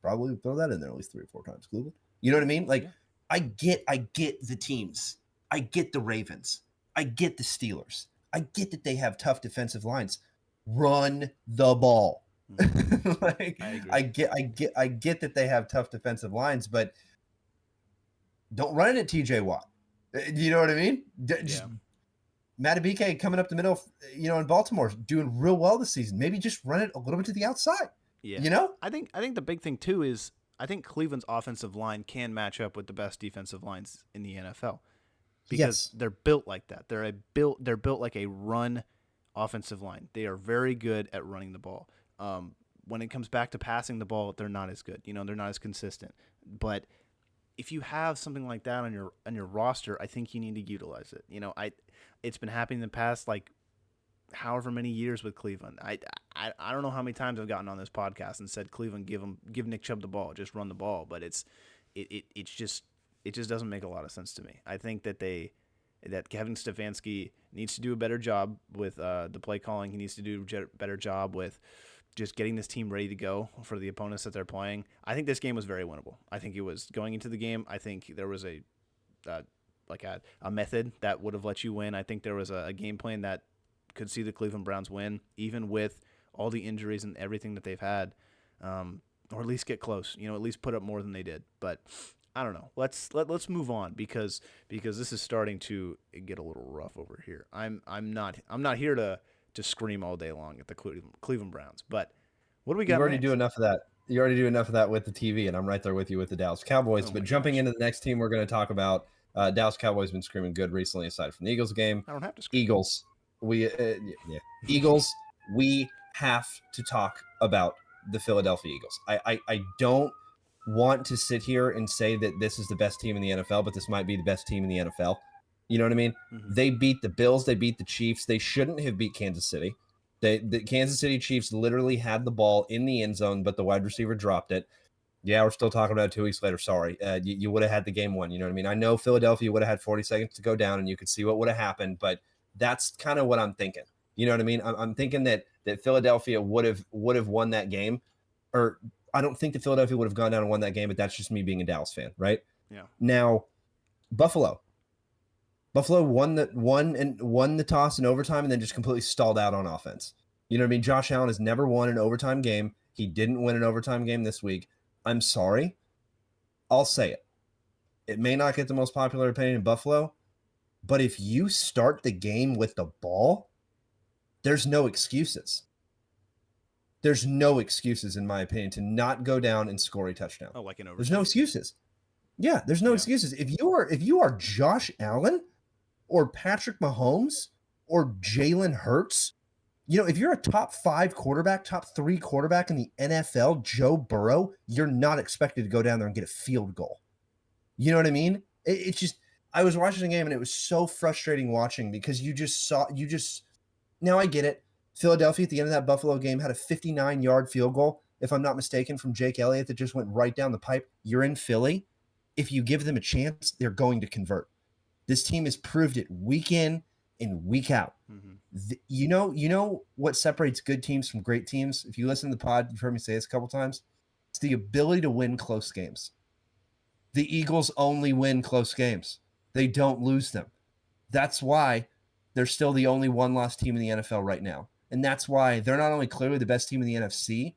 probably throw that in there at least 3 or 4 times, Cleveland. You know what I mean? Like, I get the teams. I get the Ravens. I get the Steelers. I get that they have tough defensive lines. Run the ball. Like, I get that they have tough defensive lines, but don't run it at TJ Watt. You know what I mean? Just Matabike coming up the middle, in Baltimore, doing real well this season. Maybe just run it a little bit to the outside. Yeah. You know? I think the big thing too is I think Cleveland's offensive line can match up with the best defensive lines in the NFL. Because they're built like that. They're built like a run offensive line. They are very good at running the ball. When it comes back to passing the ball, they're not as good. They're not as consistent. But if you have something like that on your roster, I think you need to utilize it. It's been happening in the past like however many years with Cleveland. I don't know how many times I've gotten on this podcast and said Cleveland give Nick Chubb the ball, just run the ball. But it just doesn't make a lot of sense to me. I think that Kevin Stefanski needs to do a better job with the play calling. He needs to do a better job with just getting this team ready to go for the opponents that they're playing. I think this game was very winnable. I think it was going into the game. I think there was a method that would have let you win. I think there was a game plan that could see the Cleveland Browns win, even with all the injuries and everything that they've had, or at least get close. At least put up more than they did. But I don't know. Let's move on because this is starting to get a little rough over here. I'm not here to scream all day long at the Cleveland Browns. But what do we got? You already do enough of that. You already do enough of that with the TV, and I'm right there with you with the Dallas Cowboys. But jumping into the next team we're going to talk about, Dallas Cowboys been screaming good recently, aside from the Eagles game. I don't have to scream. Eagles. Eagles. We have to talk about the Philadelphia Eagles. I don't want to sit here and say that this is the best team in the NFL, but this might be the best team in the NFL. You know what I mean? Mm-hmm. They beat the Bills. They beat the Chiefs. They shouldn't have beat Kansas City. The Kansas City Chiefs literally had the ball in the end zone, but the wide receiver dropped it. Yeah, we're still talking about it 2 weeks later. Sorry. You would have had the game won. You know what I mean? I know Philadelphia would have had 40 seconds to go down, and you could see what would have happened, but that's kind of what I'm thinking. You know what I mean? I'm thinking that Philadelphia would have won that game, or I don't think that Philadelphia would have gone down and won that game, but that's just me being a Dallas fan, right? Yeah. Now, Buffalo won the toss in overtime and then just completely stalled out on offense. You know what I mean? Josh Allen has never won an overtime game. He didn't win an overtime game this week. I'm sorry. I'll say it. It may not get the most popular opinion in Buffalo, but if you start the game with the ball, there's no excuses. There's no excuses, in my opinion, to not go down and score a touchdown. Oh, like an overtime. There's no excuses. Yeah, there's no excuses. If you are Josh Allen or Patrick Mahomes or Jalen Hurts, if you're a top 5 quarterback, top 3 quarterback in the NFL, Joe Burrow, you're not expected to go down there and get a field goal. You know what I mean? It's just, I was watching the game and it was so frustrating watching because now I get it. Philadelphia at the end of that Buffalo game had a 59-yard field goal, if I'm not mistaken, from Jake Elliott that just went right down the pipe. You're in Philly. If you give them a chance, they're going to convert. This team has proved it week in and week out. Mm-hmm. You know what separates good teams from great teams? If you listen to the pod, you've heard me say this a couple times. It's the ability to win close games. The Eagles only win close games. They don't lose them. That's why they're still the only one-loss team in the NFL right now. And that's why they're not only clearly the best team in the NFC,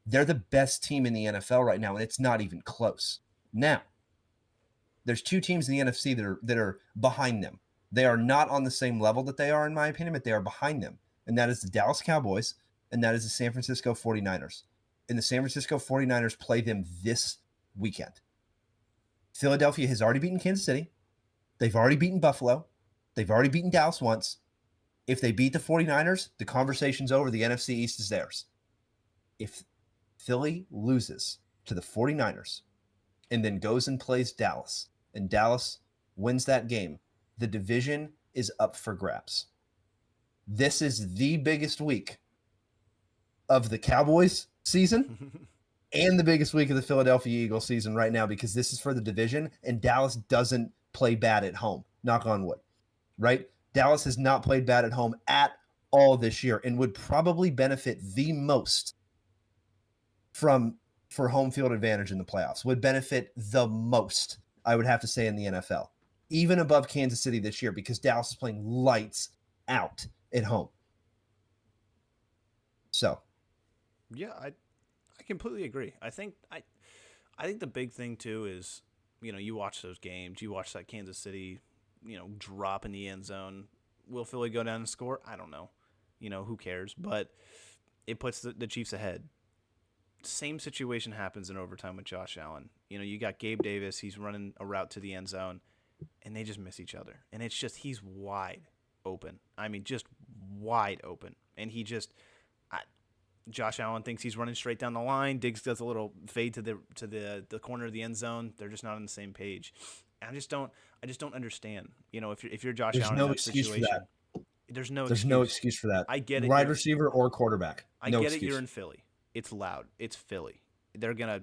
they're the best team in the NFL right now, and it's not even close. Now, there's 2 teams in the NFC that are behind them. They are not on the same level that they are, in my opinion, but they are behind them. And that is the Dallas Cowboys, and that is the San Francisco 49ers. And the San Francisco 49ers play them this weekend. Philadelphia has already beaten Kansas City. They've already beaten Buffalo. They've already beaten Dallas once. If they beat the 49ers, the conversation's over. The NFC East is theirs. If Philly loses to the 49ers and then goes and plays Dallas, and Dallas wins that game, the division is up for grabs. This is the biggest week of the Cowboys season and the biggest week of the Philadelphia Eagles season right now, because this is for the division, and Dallas doesn't play bad at home. Knock on wood, right? Dallas has not played bad at home at all this year and would probably benefit the most for home field advantage in the playoffs, would benefit the most, I would have to say, in the NFL, even above Kansas City this year, because Dallas is playing lights out at home. So, yeah, I completely agree. I think the big thing too is, you watch those games, you watch that Kansas City, drop in the end zone. Will Philly go down and score? I don't know. Who cares? But it puts the Chiefs ahead. Same situation happens in overtime with Josh Allen. You got Gabe Davis. He's running a route to the end zone, and they just miss each other. And it's just, he's wide open. I mean, just wide open. And Josh Allen thinks he's running straight down the line. Diggs does a little fade to the corner of the end zone. They're just not on the same page. And I just don't understand. If you're Josh Allen in that situation, there's no excuse for that. I get it. Wide receiver or quarterback. I get it. You're in Philly. It's loud. It's Philly. They're gonna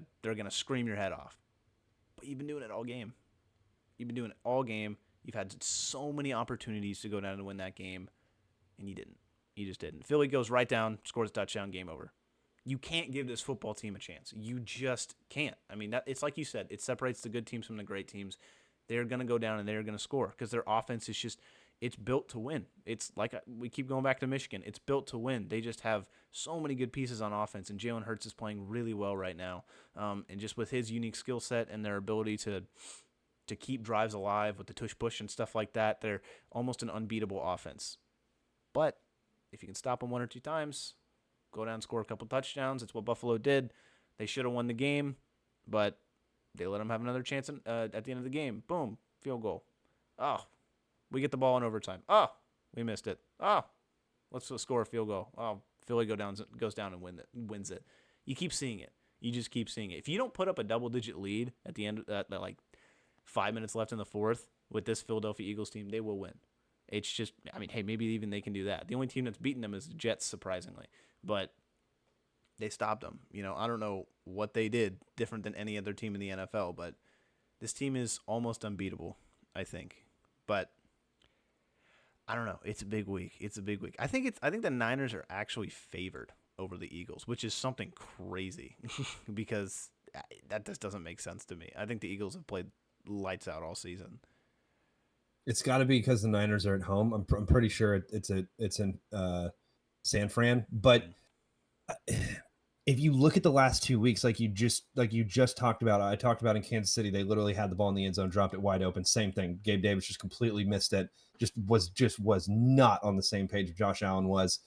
scream your head off. But you've been doing it all game. You've had so many opportunities to go down and win that game, and you didn't. You just didn't. Philly goes right down, scores a touchdown, game over. you can't give this football team a chance. You just can't. I mean, it's like you said, it separates the good teams from the great teams. They're going to go down and they're going to score because their offense is just, it's built to win. It's like we keep going back to Michigan. It's built to win. They just have so many good pieces on offense, and Jalen Hurts is playing really well right now. And just with his unique skill set and their ability to keep drives alive with the tush push and stuff like that, they're almost an unbeatable offense. But if you can stop them one or two times, go down and score a couple touchdowns. It's what Buffalo did. They should have won the game, but they let them have another chance at the end of the game. Boom, field goal. Oh, we get the ball in overtime. Oh, we missed it. Oh, let's score a field goal. Oh, Philly goes down and wins it. You keep seeing it. You just keep seeing it. If you don't put up a double-digit lead at the end, like 5 minutes left in the fourth with this Philadelphia Eagles team, they will win. It's just, I mean, hey, maybe even they can do that. The only team that's beaten them is the Jets, surprisingly. But they stopped them. I don't know what they did different than any other team in the NFL, but this team is almost unbeatable, I think. But I don't know. It's a big week. I think the Niners are actually favored over the Eagles, which is something crazy because that just doesn't make sense to me. I think the Eagles have played lights out all season. It's got to be because the Niners are at home. I'm pretty sure it's in San Fran. But if you look at the last 2 weeks, like you just talked about, I talked about in Kansas City, they literally had the ball in the end zone, dropped it wide open. Same thing. Gabe Davis just completely missed it. Just was not on the same page Josh Allen was.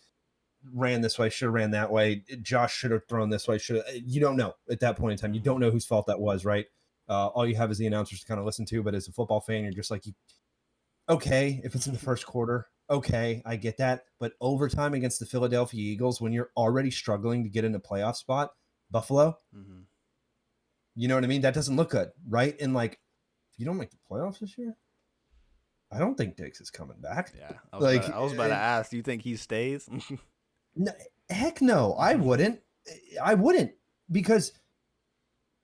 Ran this way, should have ran that way. Josh should have thrown this way. You don't know at that point in time. You don't know whose fault that was, right? All you have is the announcers to kind of listen to. But as a football fan, you're just like, okay, if it's in the first quarter, okay, I get that. But overtime against the Philadelphia Eagles, when you're already struggling to get in a playoff spot, Buffalo, you know what I mean? That doesn't look good, right? And like, if you don't make the playoffs this year, I don't think Diggs is coming back. Yeah, I was about to ask, do you think he stays? No, heck no, I wouldn't. Because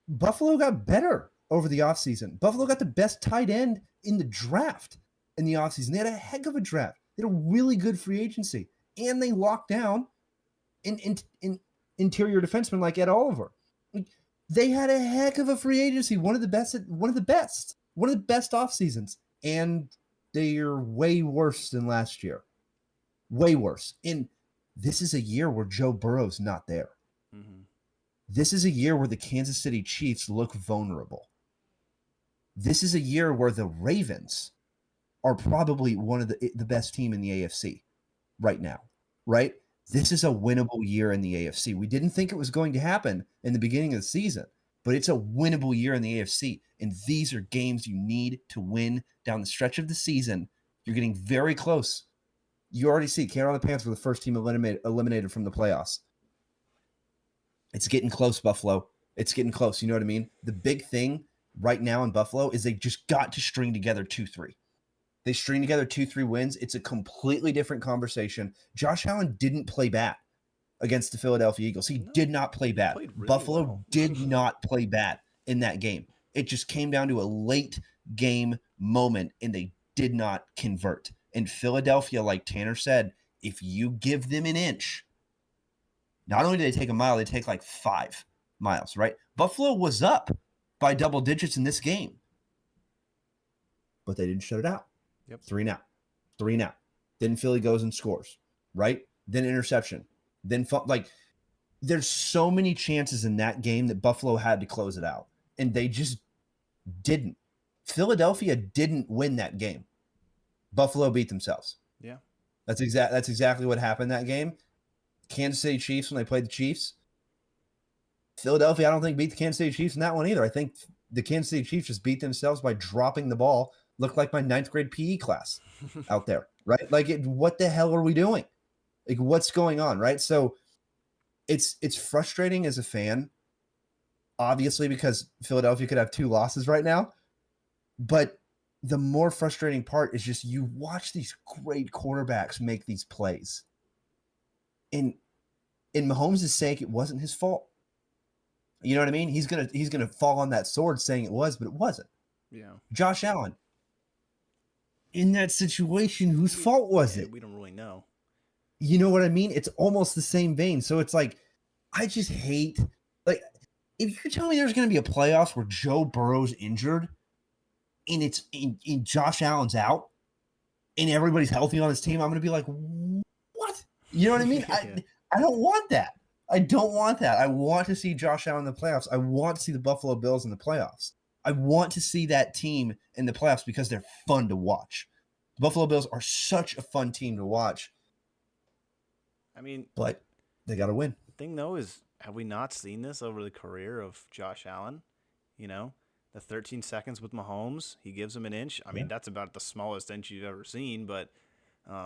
Buffalo got better over the offseason. Buffalo got the best tight end in the draft in the offseason. They had a heck of a draft. They had a really good free agency. And they locked down in interior defensemen like Ed Oliver. They had a heck of a free agency, one of the best off seasons. And they are way worse than last year. Way worse. And this is a year where Joe Burrow's not there. This is a year where the Kansas City Chiefs look vulnerable. This is a year where the Ravens are probably one of the best team in the AFC right now, right? This is a winnable year in the AFC. We didn't think it was going to happen in the beginning of the season, but it's a winnable year in the AFC. And these are games you need to win down the stretch of the season. You're getting very close. You already see Carolina Panthers were the first team eliminated from the playoffs. It's getting close, Buffalo. It's getting close. You know what I mean? The big thing right now in Buffalo is they just got to string together 2-3. They string together 2-3 wins. It's a completely different conversation. Josh Allen didn't play bad against the Philadelphia Eagles. He did not play bad. Really Buffalo well. did not play bad in that game. It just came down to a late game moment, and they did not convert. And Philadelphia, like Tanner said, if you give them an inch, not only do they take a mile, they take like 5 miles, right? Buffalo was up by double digits in this game, but they didn't shut it out. Yep. 3-and-out. Then Philly goes and scores, right? Then interception. Then there's so many chances in that game that Buffalo had to close it out, and they just didn't. Philadelphia didn't win that game. Buffalo beat themselves. Yeah. That's exactly what happened that game. Kansas City Chiefs, when they played the Chiefs. Philadelphia, I don't think beat the Kansas City Chiefs in that one either. I think the Kansas City Chiefs just beat themselves by dropping the ball. Looked like my 9th grade PE class out there, right? Like, what the hell are we doing? Like, what's going on, right? So it's frustrating as a fan, obviously, because Philadelphia could have 2 losses right now. But the more frustrating part is just you watch these great quarterbacks make these plays. In Mahomes' sake, it wasn't his fault. You know what I mean? He's gonna fall on that sword saying it was, but it wasn't. Yeah. Josh Allen, in that situation, whose fault was it? We don't really know. You know what I mean? It's almost the same vein. So it's like I just hate, like, if you tell me there's going to be a playoffs where Joe Burrow's injured and it's in Josh Allen's out and everybody's healthy on his team, I'm going to be like, what? You know what I mean? Yeah. I don't want that. I don't want that. I want to see Josh Allen in the playoffs. I want to see the Buffalo Bills in the playoffs. I want to see that team in the playoffs because they're fun to watch. The Buffalo Bills are such a fun team to watch. I mean, But they got to win. the thing though is, have we not seen this over the career of Josh Allen? You know, the 13 seconds with Mahomes, he gives him an inch. I mean, that's about the smallest inch you've ever seen, but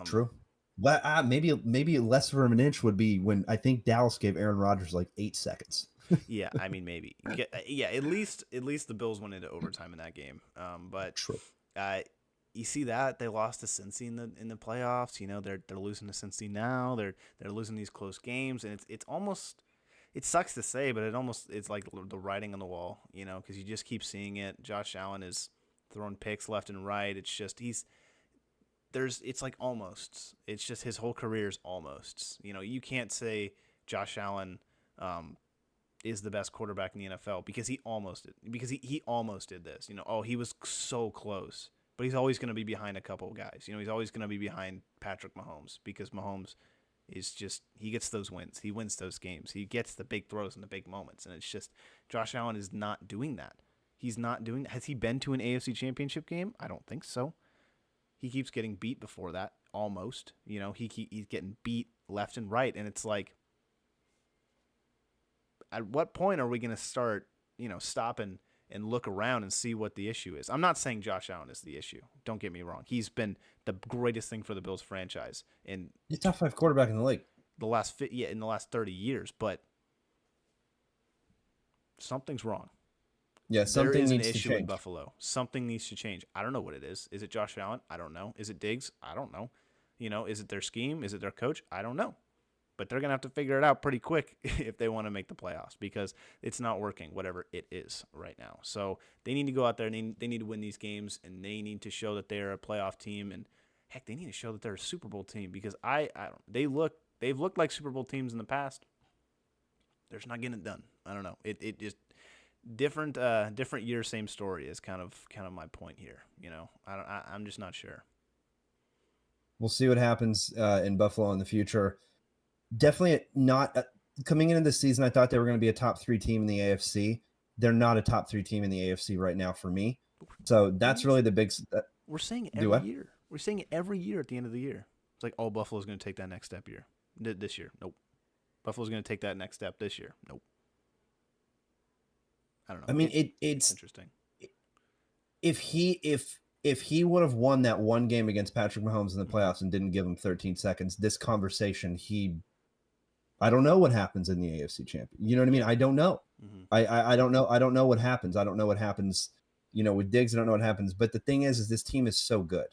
True. But maybe less of an inch would be when I think Dallas gave Aaron Rodgers like 8 seconds. yeah, I mean maybe. Yeah, at least the Bills went into overtime in that game. But True. you see that they lost to Cincy in the playoffs. You know, they're losing to Cincy now. They're losing these close games, and it's almost, it sucks to say, but it's like the writing on the wall. You know, because you just keep seeing it. Josh Allen is throwing picks left and right. It's just it's like almost. It's just his whole career is almost. You know, you can't say Josh Allen is the best quarterback in the NFL because he almost did. Because he almost did this. You know, oh, he was so close. But he's always going to be behind a couple of guys. You know, he's always going to be behind Patrick Mahomes because Mahomes is just, he gets those wins. He wins those games. He gets the big throws and the big moments. And it's just, Josh Allen is not doing that. He's not doing, has he been to an AFC Championship game? I don't think so. He keeps getting beat before that, almost. You know, he's getting beat left and right, and it's like, at what point are we going to start, you know, stopping and look around and see what the issue is? I'm not saying Josh Allen is the issue. Don't get me wrong. He's been the greatest thing for the Bills franchise in He's top 5 quarterback in the league. in the last 30 years, but something's wrong. Yeah, something there is needs an to issue change. in Buffalo. Something needs to change. I don't know what it is. Is it Josh Allen? I don't know. Is it Diggs? I don't know. You know, is it their scheme? Is it their coach? I don't know. But they're going to have to figure it out pretty quick if they want to make the playoffs because it's not working, whatever it is right now. So they need to go out there and they need to win these games, and they need to show that they're a playoff team. And heck, they need to show that they're a Super Bowl team because they've looked like Super Bowl teams in the past. They're just not getting it done. I don't know. It just different year, same story is kind of my point here. You know, I'm just not sure. We'll see what happens in Buffalo in the future. Definitely not coming into the season. I thought they were going to be a top 3 team in the AFC. They're not a top 3 team in the AFC right now for me. So that's really the big. We're saying it every year. We're saying it every year at the end of the year. It's like, oh, Buffalo's going to take that next step this year. Nope. Buffalo's going to take that next step this year. Nope. I don't know. I mean, it's interesting. If he would have won that one game against Patrick Mahomes in the playoffs and didn't give him 13 seconds, this conversation, I don't know what happens in the AFC champion. You know what I mean? I don't know. Mm-hmm. I don't know. I don't know what happens. I don't know what happens, you know, with Diggs. I don't know what happens. But the thing is this team is so good.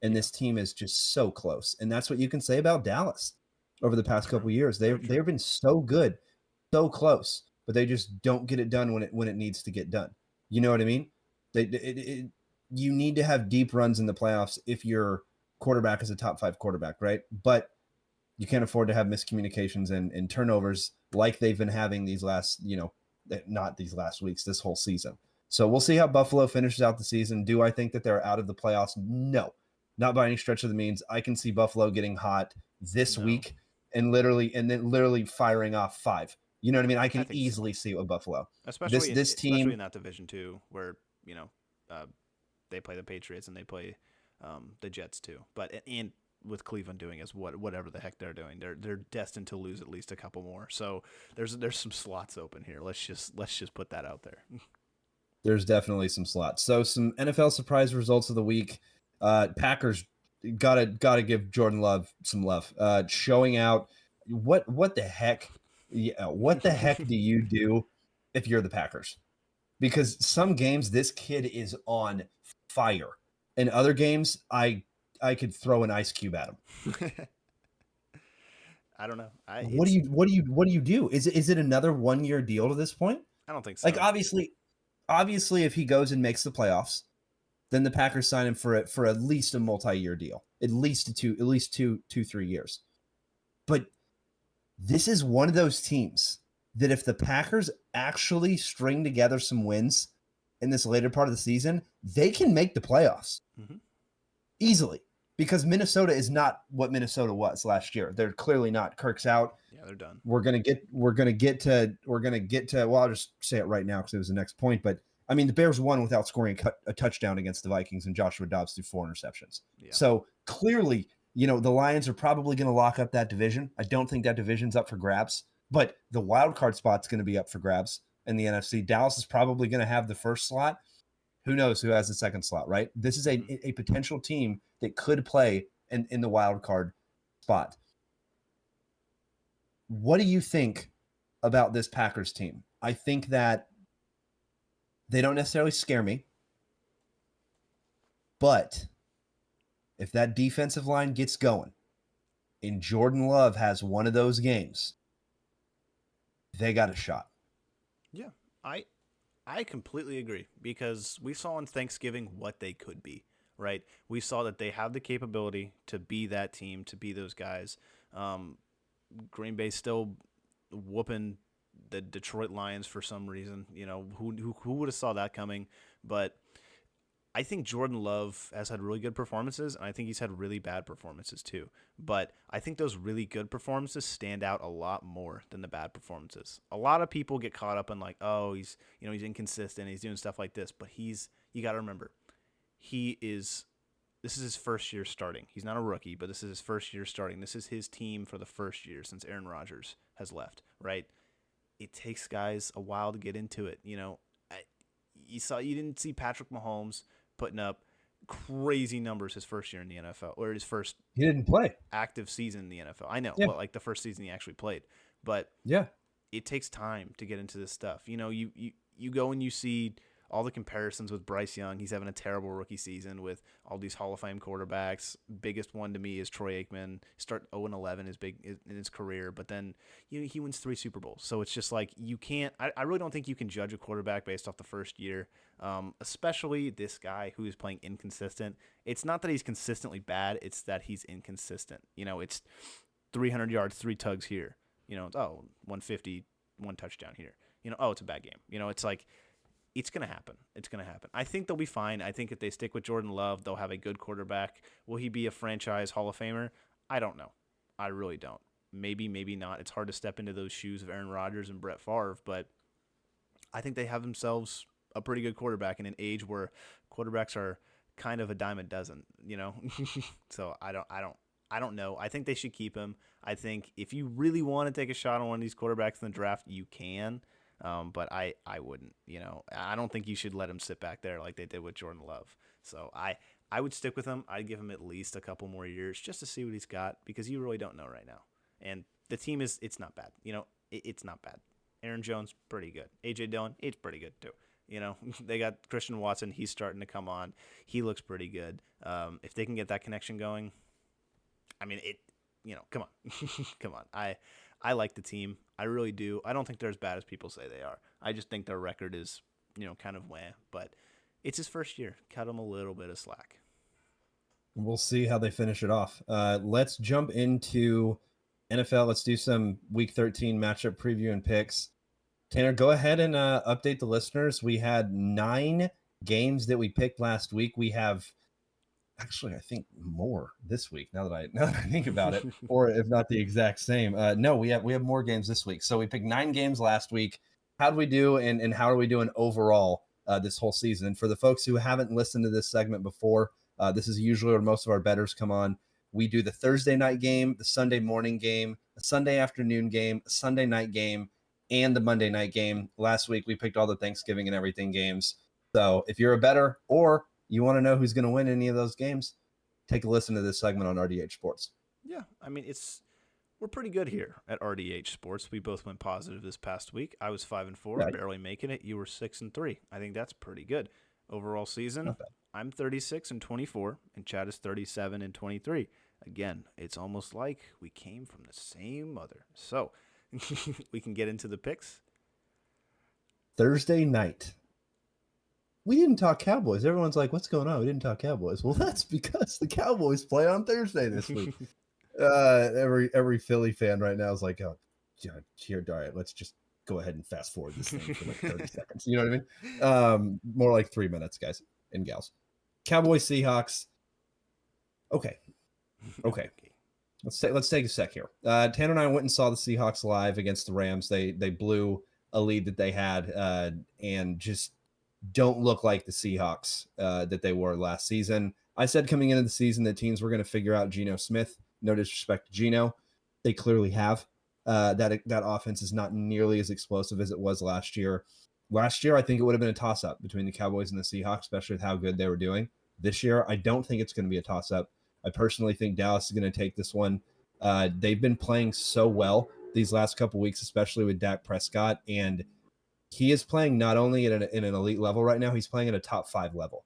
And this team is just so close. And that's what you can say about Dallas over the past couple of years. They've been so good, so close, but they just don't get it done when it needs to get done. You know what I mean? You need to have deep runs in the playoffs if your quarterback is a top 5 quarterback, right? But you can't afford to have miscommunications and turnovers like they've been having these last, you know, not these last weeks, this whole season. So we'll see how Buffalo finishes out the season. Do I think that they're out of the playoffs? No, not by any stretch of the means. I can see Buffalo getting hot this week and literally firing off 5. You know what I mean? I can easily see it with Buffalo. Especially this team, especially in that division too, where, you know, they play the Patriots and they play the Jets too. But and with Cleveland doing is whatever the heck they're doing, they're destined to lose at least a couple more. So there's some slots open here. Let's just put that out there. There's definitely some slots. So some NFL surprise results of the week. Packers gotta give Jordan Love some love. Showing out. What the heck? Yeah, what the heck do you do if you're the Packers? Because some games this kid is on fire. In other games, I could throw an ice cube at him. I don't know. What do you do? Is it another 1-year deal to this point? I don't think so. Like obviously, if he goes and makes the playoffs, then the Packers sign him for at least a multi-year deal, at least 2-3 years. But This is one of those teams that if the Packers actually string together some wins in this later part of the season, they can make the playoffs easily, because Minnesota is not what Minnesota was last year. They're clearly not. Kirk's out. Yeah, they're done. We're gonna get to. Well, I'll just say it right now because it was the next point. But I mean, the Bears won without scoring a touchdown against the Vikings, and Joshua Dobbs threw 4 interceptions. Yeah. So clearly, the Lions are probably going to lock up that division. I don't think that division's up for grabs, but the wild card spot's going to be up for grabs in the NFC. Dallas is probably going to have the first slot. Who knows who has the second slot, right? This is a potential team that could play in the wild card spot. What do you think about this Packers team? I think that they don't necessarily scare me, but if that defensive line gets going and Jordan Love has one of those games, they got a shot. Yeah, I completely agree, because we saw on Thanksgiving what they could be, right? We saw that they have the capability to be that team, to be those guys. Green Bay still whooping the Detroit Lions for some reason. Who would have saw that coming? But I think Jordan Love has had really good performances, and I think he's had really bad performances too. But I think those really good performances stand out a lot more than the bad performances. A lot of people get caught up in like, oh, he's inconsistent, he's doing stuff like this. But you got to remember, this is his first year starting. He's not a rookie, but this is his first year starting. This is his team for the first year since Aaron Rodgers has left, right? It takes guys a while to get into it. You didn't see Patrick Mahomes putting up crazy numbers his first year in the NFL, or his first he didn't play active season in the NFL. I know, yeah. But like the first season he actually played. But yeah, it takes time to get into this stuff. You go and you see all the comparisons with Bryce Young. He's having a terrible rookie season with all these Hall of Fame quarterbacks. Biggest one to me is Troy Aikman. Start 0-11 is big in his career, but then he wins 3 Super Bowls. So it's just like you can't. I really don't think you can judge a quarterback based off the first year, especially this guy who is playing inconsistent. It's not that he's consistently bad; it's that he's inconsistent. It's 300 yards, 3 tugs here. 150, 1 touchdown here. It's a bad game. It's like. It's going to happen. It's going to happen. I think they'll be fine. I think if they stick with Jordan Love, they'll have a good quarterback. Will he be a franchise Hall of Famer? I don't know. I really don't. Maybe, maybe not. It's hard to step into those shoes of Aaron Rodgers and Brett Favre, but I think they have themselves a pretty good quarterback in an age where quarterbacks are kind of a dime a dozen, So I don't know. I think they should keep him. I think if you really want to take a shot on one of these quarterbacks in the draft, you can. But I wouldn't, I don't think you should let him sit back there like they did with Jordan Love. So I would stick with him. I'd give him at least a couple more years just to see what he's got, because you really don't know right now. And the team it's not bad. It's not bad. Aaron Jones, pretty good. A.J. Dillon, it's pretty good too. They got Christian Watson. He's starting to come on. He looks pretty good. If they can get that connection going, I mean, come on. Come on. I like the team. I really do. I don't think they're as bad as people say they are. I just think their record is, kind of wah. But it's his first year. Cut him a little bit of slack. We'll see how they finish it off. Let's jump into NFL. Let's do some Week 13 matchup preview and picks. Tanner, go ahead and update the listeners. We had 9 games that we picked last week. We have actually, I think, more this week now that I think about it, or if not the exact same. No, we have more games this week. So we picked 9 games last week. How do we do, and how are we doing overall this whole season? And for the folks who haven't listened to this segment before, this is usually where most of our bettors come on. We do the Thursday night game, the Sunday morning game, a Sunday afternoon game, a Sunday night game, and the Monday night game. Last week, we picked all the Thanksgiving and everything games. So if you're a bettor or you want to know who's going to win any of those games, take a listen to this segment on RDH Sports. Yeah, I mean, we're pretty good here at RDH Sports. We both went positive this past week. I was 5-4, right, barely making it. You were 6-3. I think that's pretty good. Overall season, I'm 36-24, and Chad is 37-23. Again, it's almost like we came from the same mother. So we can get into the picks. Thursday night. We didn't talk Cowboys. Everyone's like, what's going on? We didn't talk Cowboys. Well, that's because the Cowboys play on Thursday this week. Every Philly fan right now is like, oh, here, all right, let's just go ahead and fast forward this thing for like 30 seconds. You know what I mean? More like 3 minutes, guys and gals. Cowboys, Seahawks. Okay. Let's take a sec here. Tanner and I went and saw the Seahawks live against the Rams. They blew a lead that they had and just don't look like the Seahawks that they were last season. I said coming into the season that teams were going to figure out Geno Smith. No disrespect to Geno. They clearly have. That offense is not nearly as explosive as it was last year. Last year, I think it would have been a toss-up between the Cowboys and the Seahawks, especially with how good they were doing. This year, I don't think it's going to be a toss-up. I personally think Dallas is going to take this one. They've been playing so well these last couple weeks, especially with Dak Prescott, and he is playing not only in an elite level right now, he's playing at a top 5 level.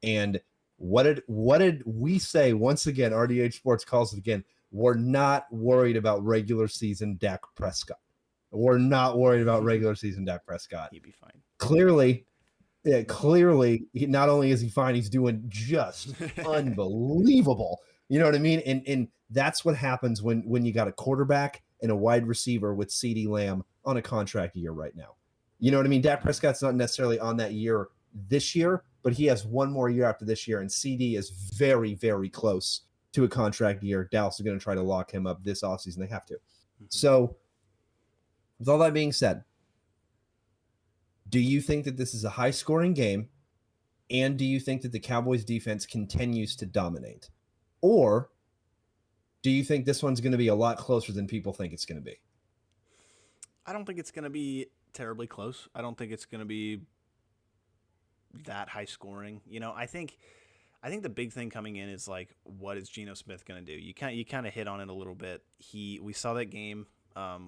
And what did we say once again? RDH Sports calls it again. We're not worried about regular season Dak Prescott. We're not worried about regular season Dak Prescott. He'd be fine. Clearly, not only is he fine, he's doing just unbelievable. You know what I mean? And that's what happens when you got a quarterback and a wide receiver with CeeDee Lamb on a contract year right now. You know what I mean? Dak Prescott's not necessarily on that year this year, but he has one more year after this year, and CD is very, very close to a contract year. Dallas is going to try to lock him up this offseason. They have to. Mm-hmm. So, with all that being said, do you think that this is a high-scoring game, and do you think that the Cowboys' defense continues to dominate? Or do you think this one's going to be a lot closer than people think it's going to be? I don't think it's going to be terribly close. I don't think it's going to be that high scoring. You know, I think the big thing coming in is like, what is Geno Smith going to do? You kind of hit on it a little bit. We saw that game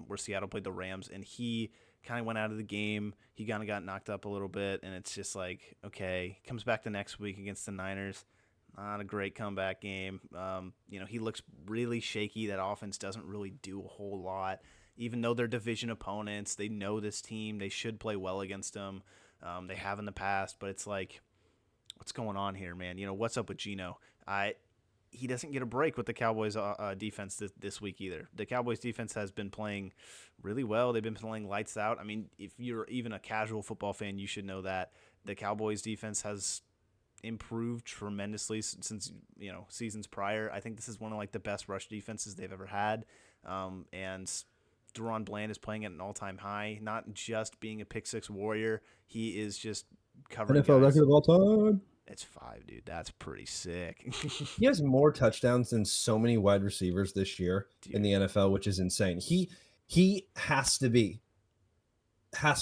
where Seattle played the Rams, and he kind of went out of the game. He kind of got knocked up a little bit, and it's just like, okay, comes back the next week against the Niners. Not a great comeback game. You know, he looks really shaky. That offense doesn't really do a whole lot. Even though they're division opponents, they know this team. They should play well against them. They have in the past, but it's like, what's going on here, man? You know, what's up with Geno? He doesn't get a break with the Cowboys defense this week either. The Cowboys defense has been playing really well. They've been playing lights out. I mean, if you're even a casual football fan, you should know that the Cowboys defense has improved tremendously since, you know, seasons prior. I think this is one of like the best rush defenses they've ever had. And Deron Bland is playing at an all-time high, not just being a pick-six warrior. He is just covering NFL record of all time. It's 5, dude. That's pretty sick. He has more touchdowns than so many wide receivers this year in the NFL, which is insane. He has to be. I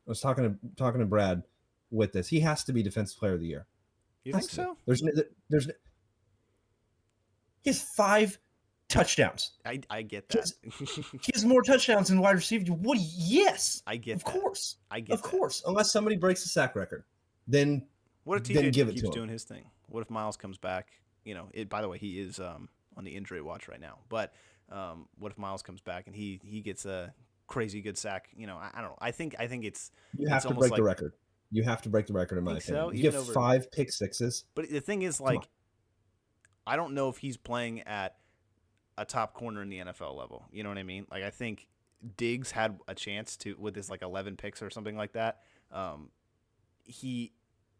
was talking to Brad with this. He has to be Defensive Player of the Year. You think so? There's he has 5 touchdowns. I get that. He has more touchdowns than wide receiver. What? Yes. I get of that. Course. I get Of course. Unless somebody breaks the sack record. Then what if TJ keeps doing his thing? What if Miles comes back? You know, by the way, he is on the injury watch right now. But what if Miles comes back and he gets a crazy good sack? You know, I don't know. I think it's have to break the record. You have to break the record in my opinion. So? You get 5 pick sixes. But the thing is, like, I don't know if he's playing at a top corner in the NFL level. You know what I mean? Like, I think Diggs had a chance to, with his like 11 picks or something like that. He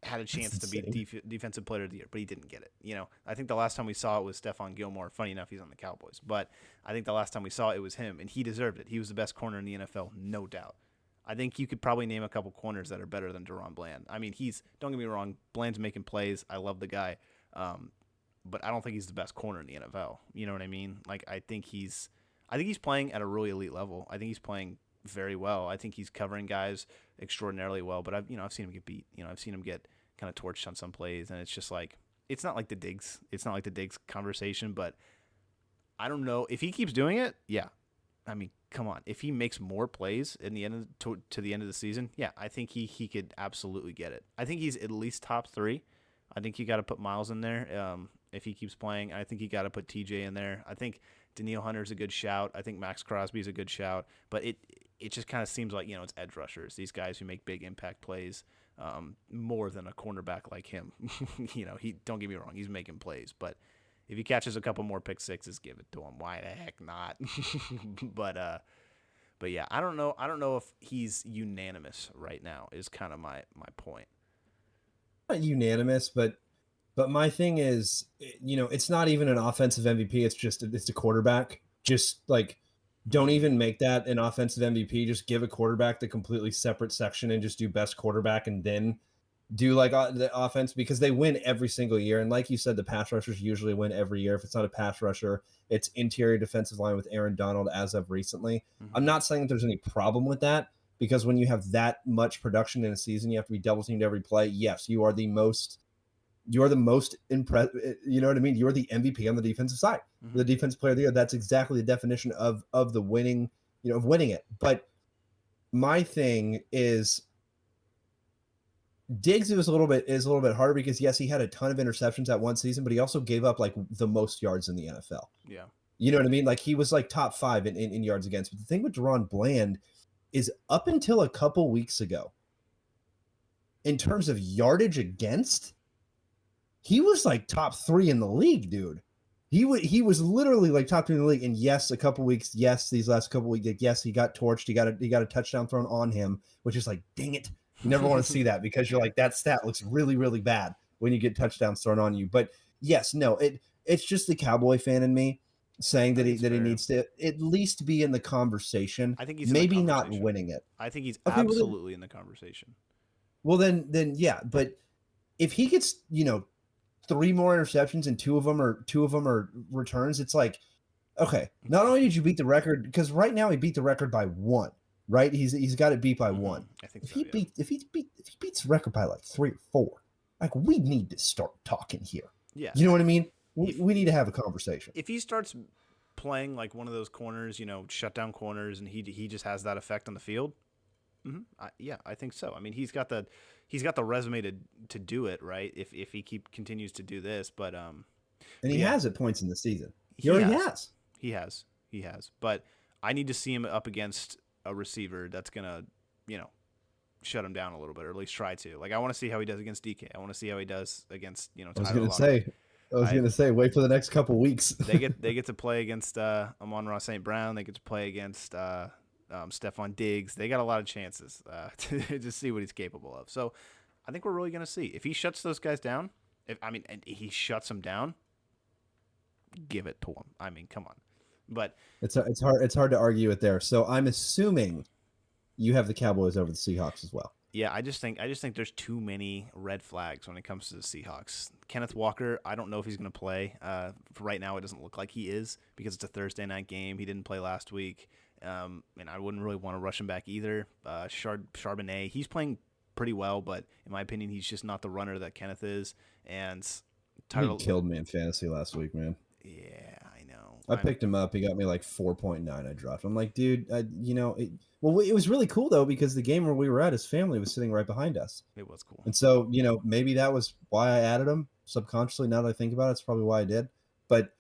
had a chance to be Defensive Player of the Year, but he didn't get it. You know, I think the last time we saw it was Stephon Gilmore. Funny enough, he's on the Cowboys, but I think the last time we saw it was him, and he deserved it. He was the best corner in the NFL, no doubt. I think you could probably name a couple corners that are better than Deron Bland. I mean, don't get me wrong, Bland's making plays. I love the guy, but I don't think he's the best corner in the NFL. You know what I mean? Like, I think he's playing at a really elite level. I think he's playing very well. I think he's covering guys extraordinarily well, but I've seen him get beat. You know, I've seen him get kind of torched on some plays, and it's just like, it's not like the Diggs conversation, but I don't know if he keeps doing it. Yeah. I mean, come on. If he makes more plays in the end to the end of the season, yeah, I think he could absolutely get it. I think he's at least top 3. I think you got to put Miles in there if he keeps playing. I think you got to put TJ in there. I think Danielle Hunter's a good shout. I think Max Crosby's a good shout. But it just kind of seems like, you know, it's edge rushers, these guys who make big impact plays more than a cornerback like him. You know, don't get me wrong, he's making plays, but if he catches a couple more pick sixes, give it to him. Why the heck not? But But yeah, I don't know. I don't know if he's unanimous right now. Is kind of my point. Not unanimous, but my thing is, it's not even an offensive MVP. It's a quarterback. Just like, don't Mm. even make that an offensive MVP. Just give a quarterback the completely separate section and just do best quarterback, and then do like the offense, because they win every single year. And like you said, the pass rushers usually win every year. If it's not a pass rusher, it's interior defensive line with Aaron Donald as of recently. I'm Mm-hmm. not saying that there's any problem with that, because when you have that much production in a season, you have to be double teamed every play. Yes, you are the most impressed. You know what I mean? You're the MVP on the defensive side, Mm-hmm. the defensive player of the year. That's exactly the definition of the winning, of winning it. But my thing is, Diggs is a little bit harder, because yes, he had a ton of interceptions that one season, but he also gave up like the most yards in the NFL. Yeah. You know what I mean? Like, he was like top five in yards against. But the thing with Deron Bland is, up until a couple weeks ago, in terms of yardage against, he was like top three in the league, dude. He was literally like top three in the league. And yes, a couple weeks, yes, these last couple weeks, yes, he got torched. He got a touchdown thrown on him, which is like, dang it. You never want to see that, because you're like, that stat looks really, really bad when you get touchdowns thrown on you. But yes, no, it's just the Cowboy fan in me saying I that think he it's that he fair. needs to at least be in the conversation, I think he's in the maybe not conversation. winning it. I think he's Okay, absolutely in the conversation. then yeah, but if he gets, three more interceptions and two of them are returns, it's like, okay, not only did you beat the record, because right now he beat the record by one, right? He's got it beat by Mm-hmm. one. I think If so. he Yeah. beat if he beat if he beats the record by like three or four, like, we need to start talking here. Yeah. You know what I mean? We, If we need to have a conversation. if he starts playing like one of those corners, shutdown corners, and he just has that effect on the field. Yeah, I think so. I mean, he's got the resume to do it, right? If he continues to do this, And but he yeah, has at points in the season. He he already has, has. he has, he has. But I need to see him up against a receiver that's gonna, you know, shut him down a little bit, or at least try to. Like, I want to see how he does against DK. I want to see how he does against I was Tyler gonna Lockett. say, I was I gonna say, wait for the next couple weeks. they get to play against Amon-Ra St. Brown. They get to play against Stephon Diggs. They got a lot of chances to see what he's capable of. So I think we're really going to see if he shuts those guys down. And he shuts them down, give it to him. I mean, come on. But It's hard to argue it there. So I'm assuming you have the Cowboys over the Seahawks as well. yeah, I just think there's too many red flags when it comes to the Seahawks. Kenneth Walker, I don't know if he's going to play. For right now, it doesn't look like he is, because it's a Thursday night game. He didn't play last week, and I wouldn't really want to rush him back either. Charbonnet, he's playing pretty well, but in my opinion, he's just not the runner that Kenneth is. And He Tyler, killed me in fantasy last week, man. yeah, I know. I picked him up. He got me like 4.9. I dropped. I'm like, dude, well, it was really cool though, because the game where we were at, his family was sitting right behind us. It was cool. And so, maybe that was why I added him subconsciously. Now that I think about it, it's probably why I did. But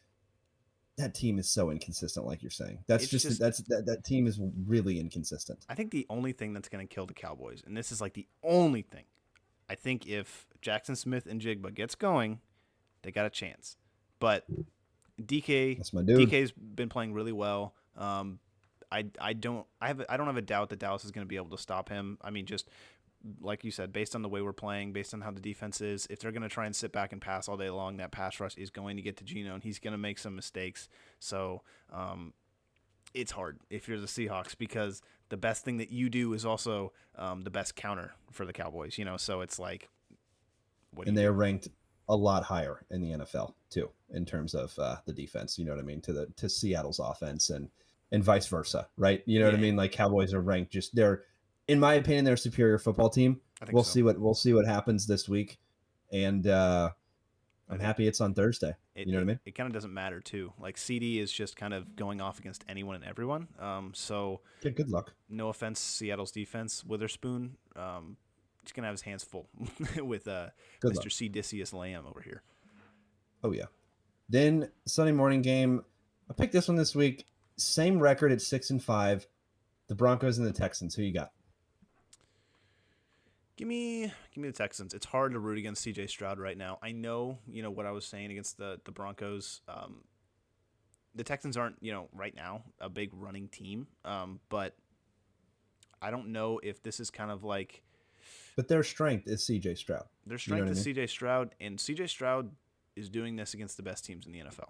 that team is so inconsistent, like you're saying. It's just That team is really inconsistent. I think the only thing that's going to kill the Cowboys, and this is like the only thing, I think if Jackson Smith and Jigba gets going, they got a chance. But DK That's my dude. DK's been playing really well. I don't have a doubt that Dallas is going to be able to stop him. I mean, just like you said, based on the way we're playing, based on how the defense is, if they're going to try and sit back and pass all day long, that pass rush is going to get to Geno, and he's going to make some mistakes. So it's hard if you're the Seahawks, because the best thing that you do is also the best counter for the Cowboys. So it's like, what do And you they are do? ranked a lot higher in the NFL too, in terms of the defense. You know what I mean? To Seattle's offense, and vice versa, right? You know what I Yeah, mean? Like, Cowboys are ranked they're, in my opinion, they're a superior football team. I think We'll so. see what happens this week, and I I'm think happy it's on Thursday. it, You know what I it, mean? it kind of doesn't matter too. Like CD is just kind of going off against anyone and everyone. So Good luck. no offense, Seattle's defense, Witherspoon, he's gonna have his hands full with Good luck. Mr. C. Decius Lamb over here. Oh yeah. Then Sunday morning game. I picked this one this week. Same record at 6-5. The Broncos and the Texans. Who you got? Give me the Texans. It's hard to root against C.J. Stroud right now. I know, what I was saying against the Broncos. The Texans aren't, right now a big running team. But I don't know if this is kind of like But their strength is CJ Stroud. their You know strength what I is mean? CJ Stroud, and CJ Stroud is doing this against the best teams in the NFL.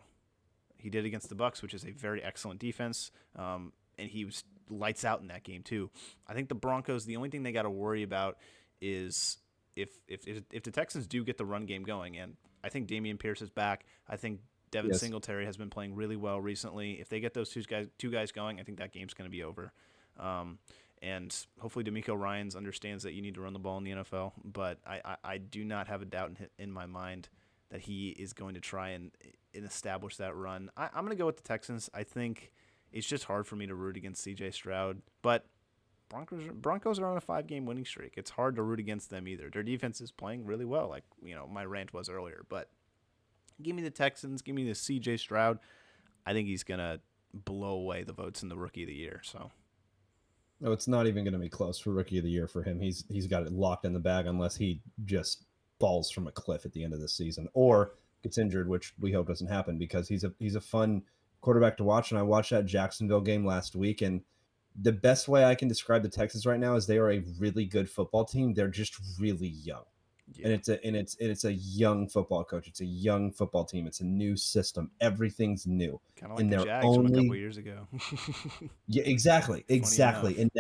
He did against the Bucks, which is a very excellent defense, and he was lights out in that game too. I think the Broncos, the only thing they got to worry about is if the Texans do get the run game going, and I think Damian Pierce is back. I think Devin Yes. Singletary has been playing really well recently. If they get those two guys going, I think that game's going to be over. Um, and hopefully D'Amico Ryans understands that you need to run the ball in the NFL. But I do not have a doubt in my mind that he is going to try and establish that run. I'm going to go with the Texans. I think it's just hard for me to root against C.J. Stroud, but Broncos are on a 5-game winning streak. It's hard to root against them either. Their defense is playing really well, like my rant was earlier. But give me the Texans. Give me the C.J. Stroud. I think he's gonna blow away the votes in the Rookie of the Year. So No, it's not even going to be close for Rookie of the Year for him. He's got it locked in the bag unless he just falls from a cliff at the end of the season or gets injured, which we hope doesn't happen because he's a fun quarterback to watch. And I watched that Jacksonville game last week, and the best way I can describe the Texans right now is they are a really good football team. They're just really young. yeah, And it's a young football coach. It's a young football team. It's a new system. Everything's new. kind of like And the they're Jags from a couple only years ago. yeah, exactly, Funny enough. exactly. And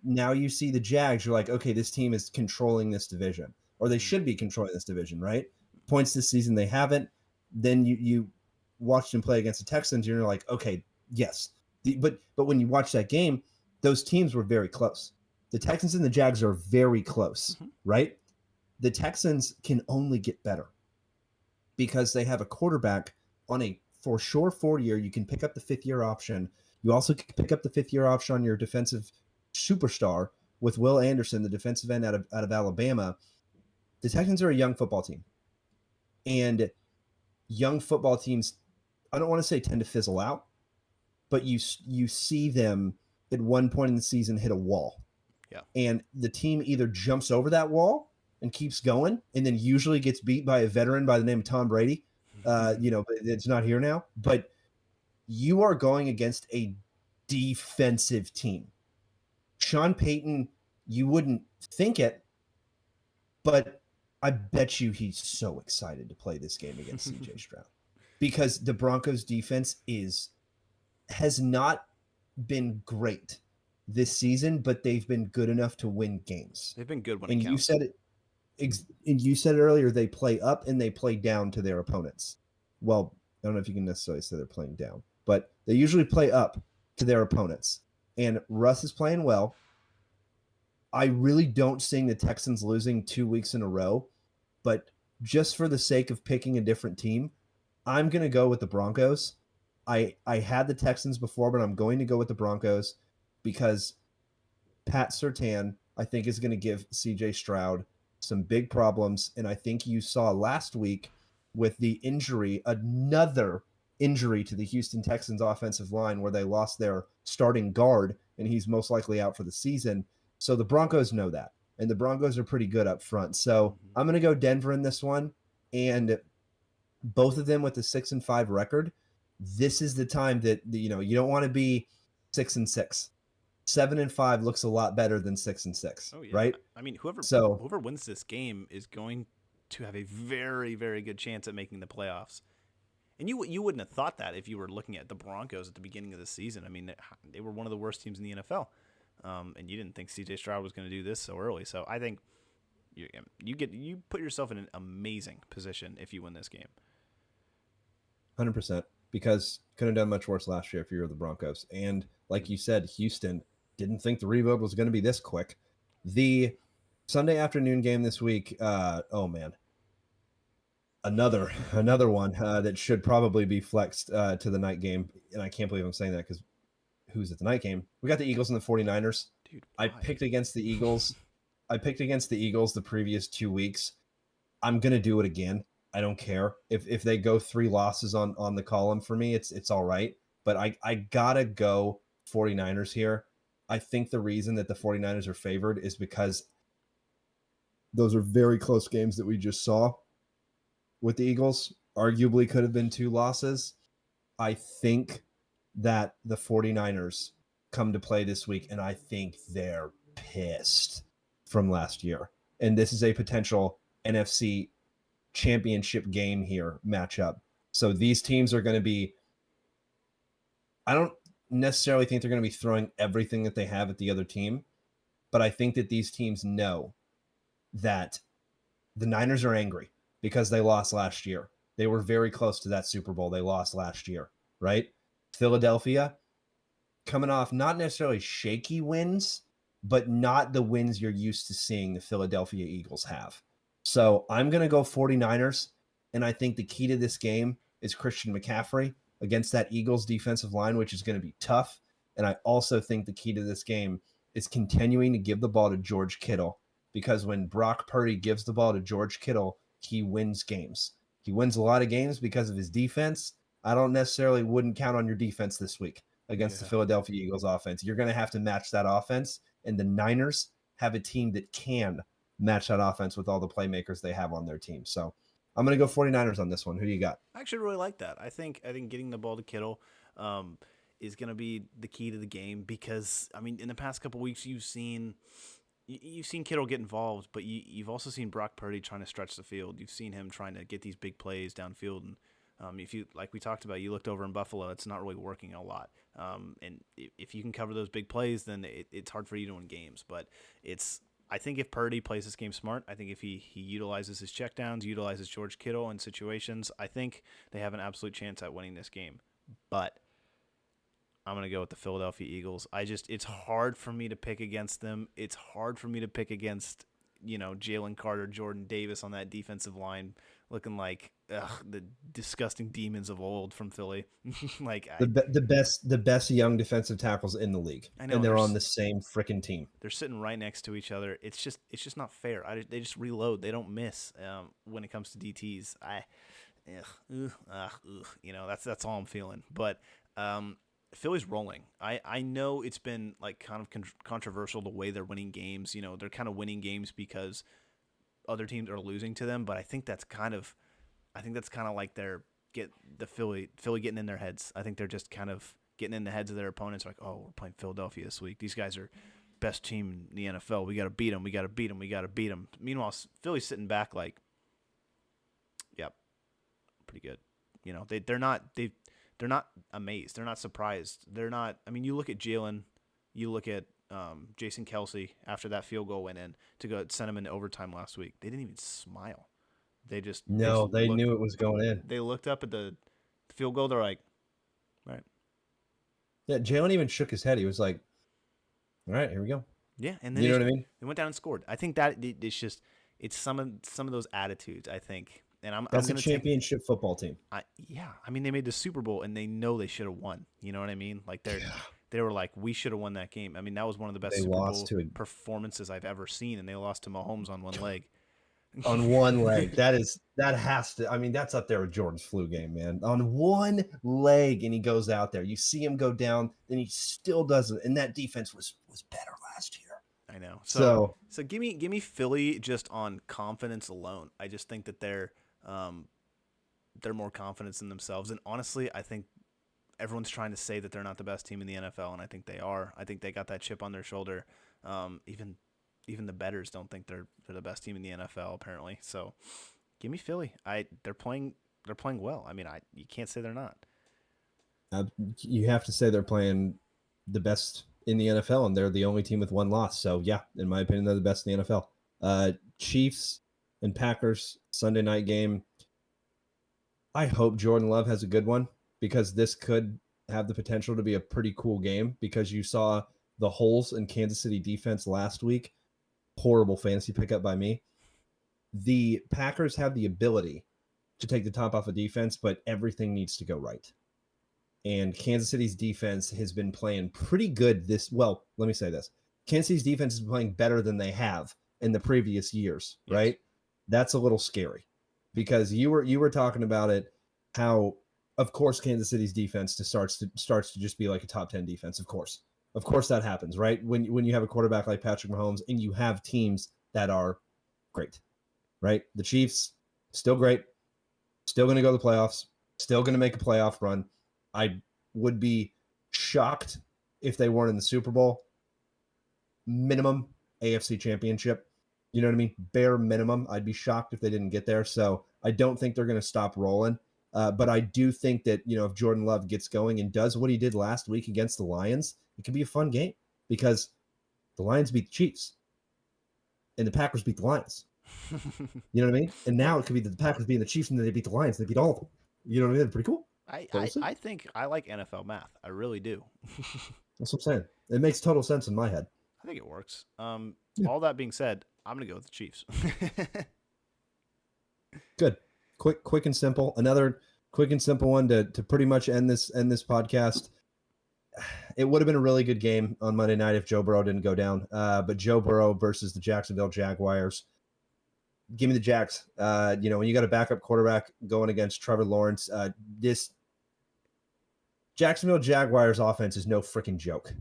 now you see the Jags, you're like, okay, this team is controlling this division, or they Mm-hmm. should be controlling this division, right? Points this season they haven't. Then you watch them play against the Texans, and you're like, okay, yes. But when you watch that game, those teams were very close. The Texans and the Jags are very close, Mm-hmm. right? The Texans can only get better because they have a quarterback on a for sure 4 year. You can pick up the 5th-year option. You also can pick up the 5th-year option on your defensive superstar with Will Anderson, the defensive end out of Alabama. The Texans are a young football team, and young football teams, I don't want to say tend to fizzle out, but you see them at one point in the season hit a wall, Yeah. and the team either jumps over that wall and keeps going, and then usually gets beat by a veteran by the name of Tom Brady. But it's not here now. But you are going against a defensive team. Sean Payton, you wouldn't think it, but I bet you he's so excited to play this game against CJ Stroud because the Broncos defense has not been great this season, but they've been good enough to win games. They've been good when it And counts. you said it earlier, they play up and they play down to their opponents. Well, I don't know if you can necessarily say they're playing down, but they usually play up to their opponents. And Russ is playing well. I really don't see the Texans losing 2 weeks in a row, but just for the sake of picking a different team, I'm going to go with the Broncos. I had the Texans before, but I'm going to go with the Broncos because Pat Surtain, I think, is going to give CJ Stroud some big problems. And I think you saw last week with the injury, another injury to the Houston Texans offensive line where they lost their starting guard, and he's most likely out for the season. So the Broncos know that, and the Broncos are pretty good up front. So Mm-hmm. I'm going to go Denver in this one, and both of them with a 6-5 record. This is the time that you don't want to be 6-6. 7-5 looks a lot better than 6-6, Oh yeah. right? I mean, whoever So whoever wins this game is going to have a very very good chance at making the playoffs. And you wouldn't have thought that if you were looking at the Broncos at the beginning of the season. I mean, they were one of the worst teams in the NFL, and you didn't think C.J. Stroud was going to do this so early. So I think you put yourself in an amazing position if you win this game. 100%, because couldn't have done much worse last year if you were the Broncos. And like you said, Houston didn't think the rebuild was going to be this quick. The Sunday afternoon game this week, oh man, another one that should probably be flexed to the night game. And I can't believe I'm saying that because who's at the night game? We got the Eagles and the 49ers. Dude, I why? picked against the Eagles. I picked against the Eagles the previous 2 weeks. I'm gonna do it again. I don't care if they go 3 losses on the column for me. It's all right. But I gotta go 49ers here. I think the reason that the 49ers are favored is because those are very close games that we just saw with the Eagles. Arguably could have been 2 losses. I think that the 49ers come to play this week, and I think they're pissed from last year. And this is a potential NFC championship game here matchup. So these teams are going to be, I don't necessarily think they're going to be throwing everything that they have at the other team, but I think that these teams know that the Niners are angry because they lost last year. They were very close to that Super Bowl. They lost last year, right? Philadelphia coming off not necessarily shaky wins, but not the wins you're used to seeing the Philadelphia Eagles have. So I'm going to go 49ers, and I think the key to this game is Christian McCaffrey against that Eagles defensive line, which is going to be tough. And I also think the key to this game is continuing to give the ball to George Kittle, because when Brock Purdy gives the ball to George Kittle, he wins games. He wins a lot of games because of his defense. I don't necessarily wouldn't count on your defense this week against the Philadelphia Eagles offense. You're going to have to match that offense, and the Niners have a team that can match that offense with all the playmakers they have on their team. So I'm going to go 49ers on this one. Who do you got? I actually really like that. I think getting the ball to Kittle is going to be the key to the game, because I mean, in the past couple weeks you've seen Kittle get involved, but you've also seen Brock Purdy trying to stretch the field. You've seen him trying to get these big plays downfield, and if you, like we talked about, you looked over in Buffalo, it's not really working a lot. And if you can cover those big plays, then it's hard for you to win games. But I think if Purdy plays this game smart, I think if he utilizes his checkdowns, utilizes George Kittle in situations, I think they have an absolute chance at winning this game. But I'm going to go with the Philadelphia Eagles. It's hard for me to pick against them. It's hard for me to pick against, Jalen Carter, Jordan Davis on that defensive line, looking like the disgusting demons of old from Philly. The best young defensive tackles in the league. I know, and they're on the same freaking team. They're sitting right next to each other. It's just not fair. They just reload. They don't miss when it comes to DTs. That's all I'm feeling. But Philly's rolling. I know it's been like kind of controversial the way they're winning games. They're kind of winning games because other teams are losing to them, but I think that's kind of like Philly getting in their heads. I think they're just kind of getting in the heads of their opponents. Like, oh, we're playing Philadelphia this week. These guys are best team in the NFL. We got to beat them. We got to beat them. We got to beat them. Meanwhile, Philly's sitting back like, yep, pretty good. They're not amazed. They're not surprised. They're not. I mean, you look at Jalen, you look at Jason Kelsey after that field goal went in to go send him into overtime last week. They didn't even smile. They knew it was going in. They looked up at the field goal. They're like, all right. Yeah, Jalen even shook his head. He was like, all right, here we go. Yeah, and then you know what I mean? They went down and scored. I think that it's some of those attitudes, I think. And That's a championship football team. I mean, they made the Super Bowl, and they know they should have won. You know what I mean? Like they were like, we should have won that game. I mean, that was one of the best Super Bowl performances I've ever seen, and they lost to Mahomes on one leg. On one leg. That's up there with Jordan's flu game, man. On one leg, and he goes out there. You see him go down, then he still doesn't. And that defense was better last year. I know. So give me Philly just on confidence alone. I just think that they're more confident in themselves. And honestly, I think everyone's trying to say that they're not the best team in the NFL, and I think they are. I think they got that chip on their shoulder. Even the bettors don't think they're the best team in the NFL, apparently. So give me Philly. They're playing well. I mean, you can't say they're not. You have to say they're playing the best in the NFL, and they're the only team with one loss. So yeah, in my opinion, they're the best in the NFL. Chiefs and Packers Sunday night game. I hope Jordan Love has a good one, because this could have the potential to be a pretty cool game, because you saw the holes in Kansas City defense last week. Horrible fantasy pickup by me. The Packers have the ability to take the top off of defense, but everything needs to go right. And Kansas City's defense has been playing pretty good let me say this. Kansas City's defense is playing better than they have in the previous years, yes. Right? That's a little scary, because you were talking about it, how, of course, Kansas City's defense starts to just be like a top 10 defense, of course. Of course that happens, right? When you have a quarterback like Patrick Mahomes and you have teams that are great, right? The Chiefs, still great, still going to go to the playoffs, still going to make a playoff run. I would be shocked if they weren't in the Super Bowl. minimum AFC Championship. You know what I mean? Bare minimum. I'd be shocked if they didn't get there. So I don't think they're going to stop rolling. But I do think that, if Jordan Love gets going and does what he did last week against the Lions, it could be a fun game because the Lions beat the Chiefs and the Packers beat the Lions. You know what I mean? And now it could be that the Packers beating the Chiefs and then they beat the Lions. They beat all of them. You know what I mean? That's pretty cool. I think I like NFL math. I really do. That's what I'm saying. It makes total sense in my head. I think it works. Yeah. All that being said, I'm gonna go with the Chiefs. Good. Quick and simple. Another quick and simple one to pretty much end this podcast. It would have been a really good game on Monday night if Joe Burrow didn't go down. But Joe Burrow versus the Jacksonville Jaguars. Give me the Jags. When you got a backup quarterback going against Trevor Lawrence, this Jacksonville Jaguars offense is no freaking joke.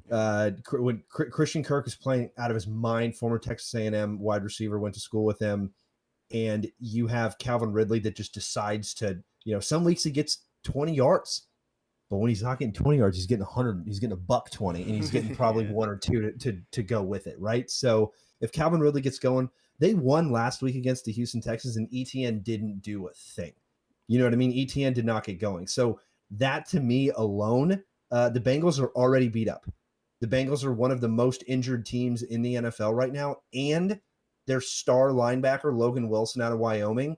When Christian Kirk is playing out of his mind, former Texas A&M wide receiver, went to school with him, and you have Calvin Ridley that just decides to, some weeks he gets 20 yards, but when he's not getting 20 yards, he's getting 100. He's getting $120, and he's getting probably one or two to go with it, right? So if Calvin Ridley gets going, they won last week against the Houston Texans, and ETN didn't do a thing. You know what I mean? ETN did not get going. So that to me alone, the Bengals are already beat up. The Bengals are one of the most injured teams in the NFL right now, and their star linebacker, Logan Wilson out of Wyoming,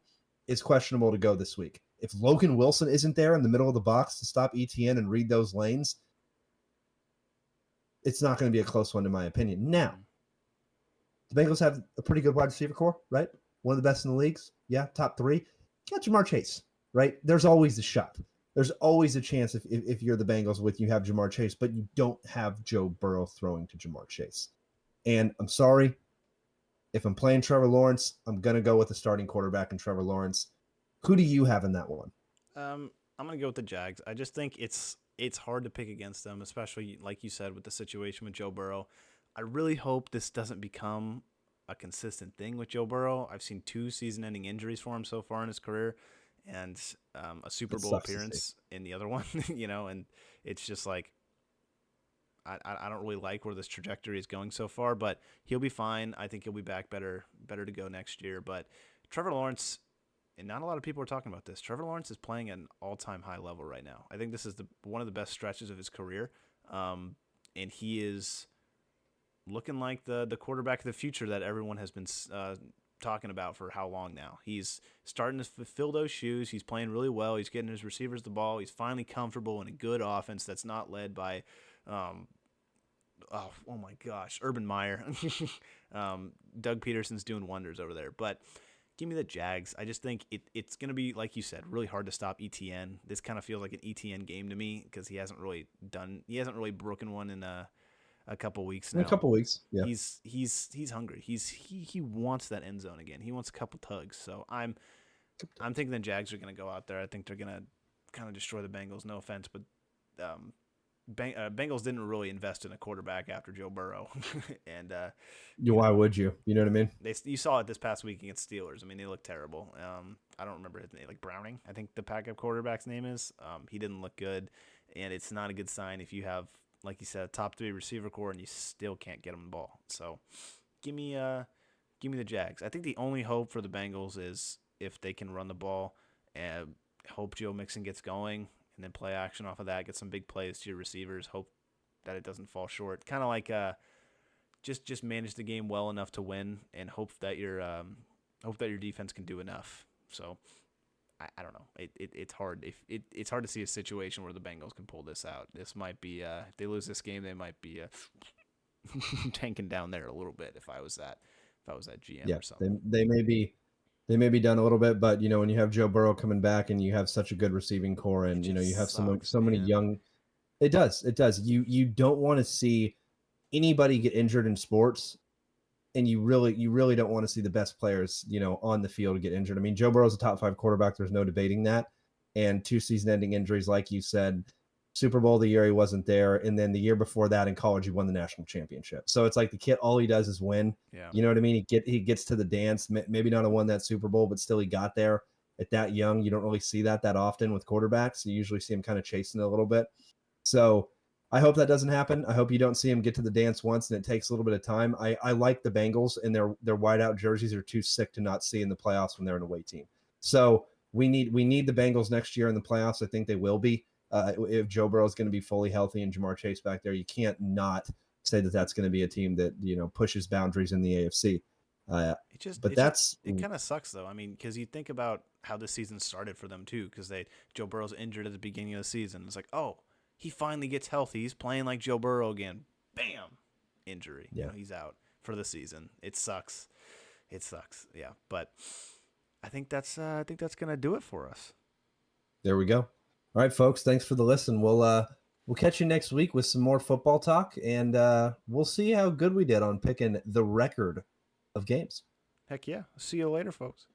is questionable to go this week. If Logan Wilson isn't there in the middle of the box to stop ETN and read those lanes, it's not going to be a close one in my opinion. Now, the Bengals have a pretty good wide receiver core, right? One of the best in the leagues. Yeah, top 3. You got Jamar Chase, right? There's always a shot. There's always a chance if you're the Bengals you have Jamar Chase, but you don't have Joe Burrow throwing to Jamar Chase. And I'm sorry, if I'm playing Trevor Lawrence, I'm going to go with the starting quarterback in Trevor Lawrence. Who do you have in that one? I'm going to go with the Jags. I just think it's hard to pick against them, especially like you said with the situation with Joe Burrow. I really hope this doesn't become a consistent thing with Joe Burrow. I've seen 2 season-ending injuries for him so far in his career, and a Super Bowl appearance in the other one. And it's just like I don't really like where this trajectory is going so far, but he'll be fine. I think he'll be back better to go next year. But Trevor Lawrence, and not a lot of people are talking about this, Trevor Lawrence is playing at an all-time high level right now. I think this is one of the best stretches of his career, and he is looking like the quarterback of the future that everyone has been talking about for how long now. He's starting to fill those shoes. He's playing really well. He's getting his receivers the ball. He's finally comfortable in a good offense that's not led by oh my gosh, Urban Meyer. Doug Peterson's doing wonders over there. But give me the Jags. I just think it's going to be, like you said, really hard to stop ETN. This kind of feels like an ETN game to me because he hasn't really broken one in a couple weeks now. In a couple weeks, yeah. He's hungry. He wants that end zone again. He wants a couple tugs. So I'm thinking the Jags are going to go out there. I think they're going to kind of destroy the Bengals. No offense, but Bengals didn't really invest in a quarterback after Joe Burrow, and why would you? You know what I mean? You saw it this past week against Steelers. I mean, they looked terrible. I don't remember his name, like Browning, I think the backup quarterback's name is. He didn't look good, and it's not a good sign if you have, like you said, a top 3 receiver core and you still can't get him the ball. So, give me the Jags. I think the only hope for the Bengals is if they can run the ball and hope Joe Mixon gets going. And then play action off of that, get some big plays to your receivers, hope that it doesn't fall short. Kind of like just manage the game well enough to win, and hope that your defense can do enough. So I don't know. It's hard. It's hard to see a situation where the Bengals can pull this out. This might be if they lose this game, they might be tanking down there a little bit. If I was that GM or something, They may be done a little bit, but when you have Joe Burrow coming back and you have such a good receiving core, and you have so many young, it does. You don't want to see anybody get injured in sports, and you really don't want to see the best players on the field get injured. I mean, Joe Burrow's a top 5 quarterback. There's no debating that. And 2 season-ending injuries, like you said. Super Bowl the year he wasn't there, and then the year before that in college he won the national championship. So it's like the kid, all he does is win. Yeah. You know what I mean? He gets to the dance. Maybe not won that Super Bowl, but still he got there at that young. You don't really see that often with quarterbacks. You usually see him kind of chasing it a little bit. So I hope that doesn't happen. I hope you don't see him get to the dance once and it takes a little bit of time. I like the Bengals, and their whiteout jerseys are too sick to not see in the playoffs when they're an away team. So we need the Bengals next year in the playoffs. I think they will be. If Joe Burrow is going to be fully healthy and Jamar Chase back there, you can't not say that that's going to be a team that pushes boundaries in the AFC. But that's it kind of sucks though. I mean, because you think about how this season started for them too, because Joe Burrow's injured at the beginning of the season. It's like, oh, he finally gets healthy. He's playing like Joe Burrow again. Bam, injury. Yeah. He's out for the season. It sucks. It sucks. Yeah, but I think that's gonna do it for us. There we go. All right, folks. Thanks for the listen. We'll catch you next week with some more football talk, and we'll see how good we did on picking the record of games. Heck yeah. See you later, folks.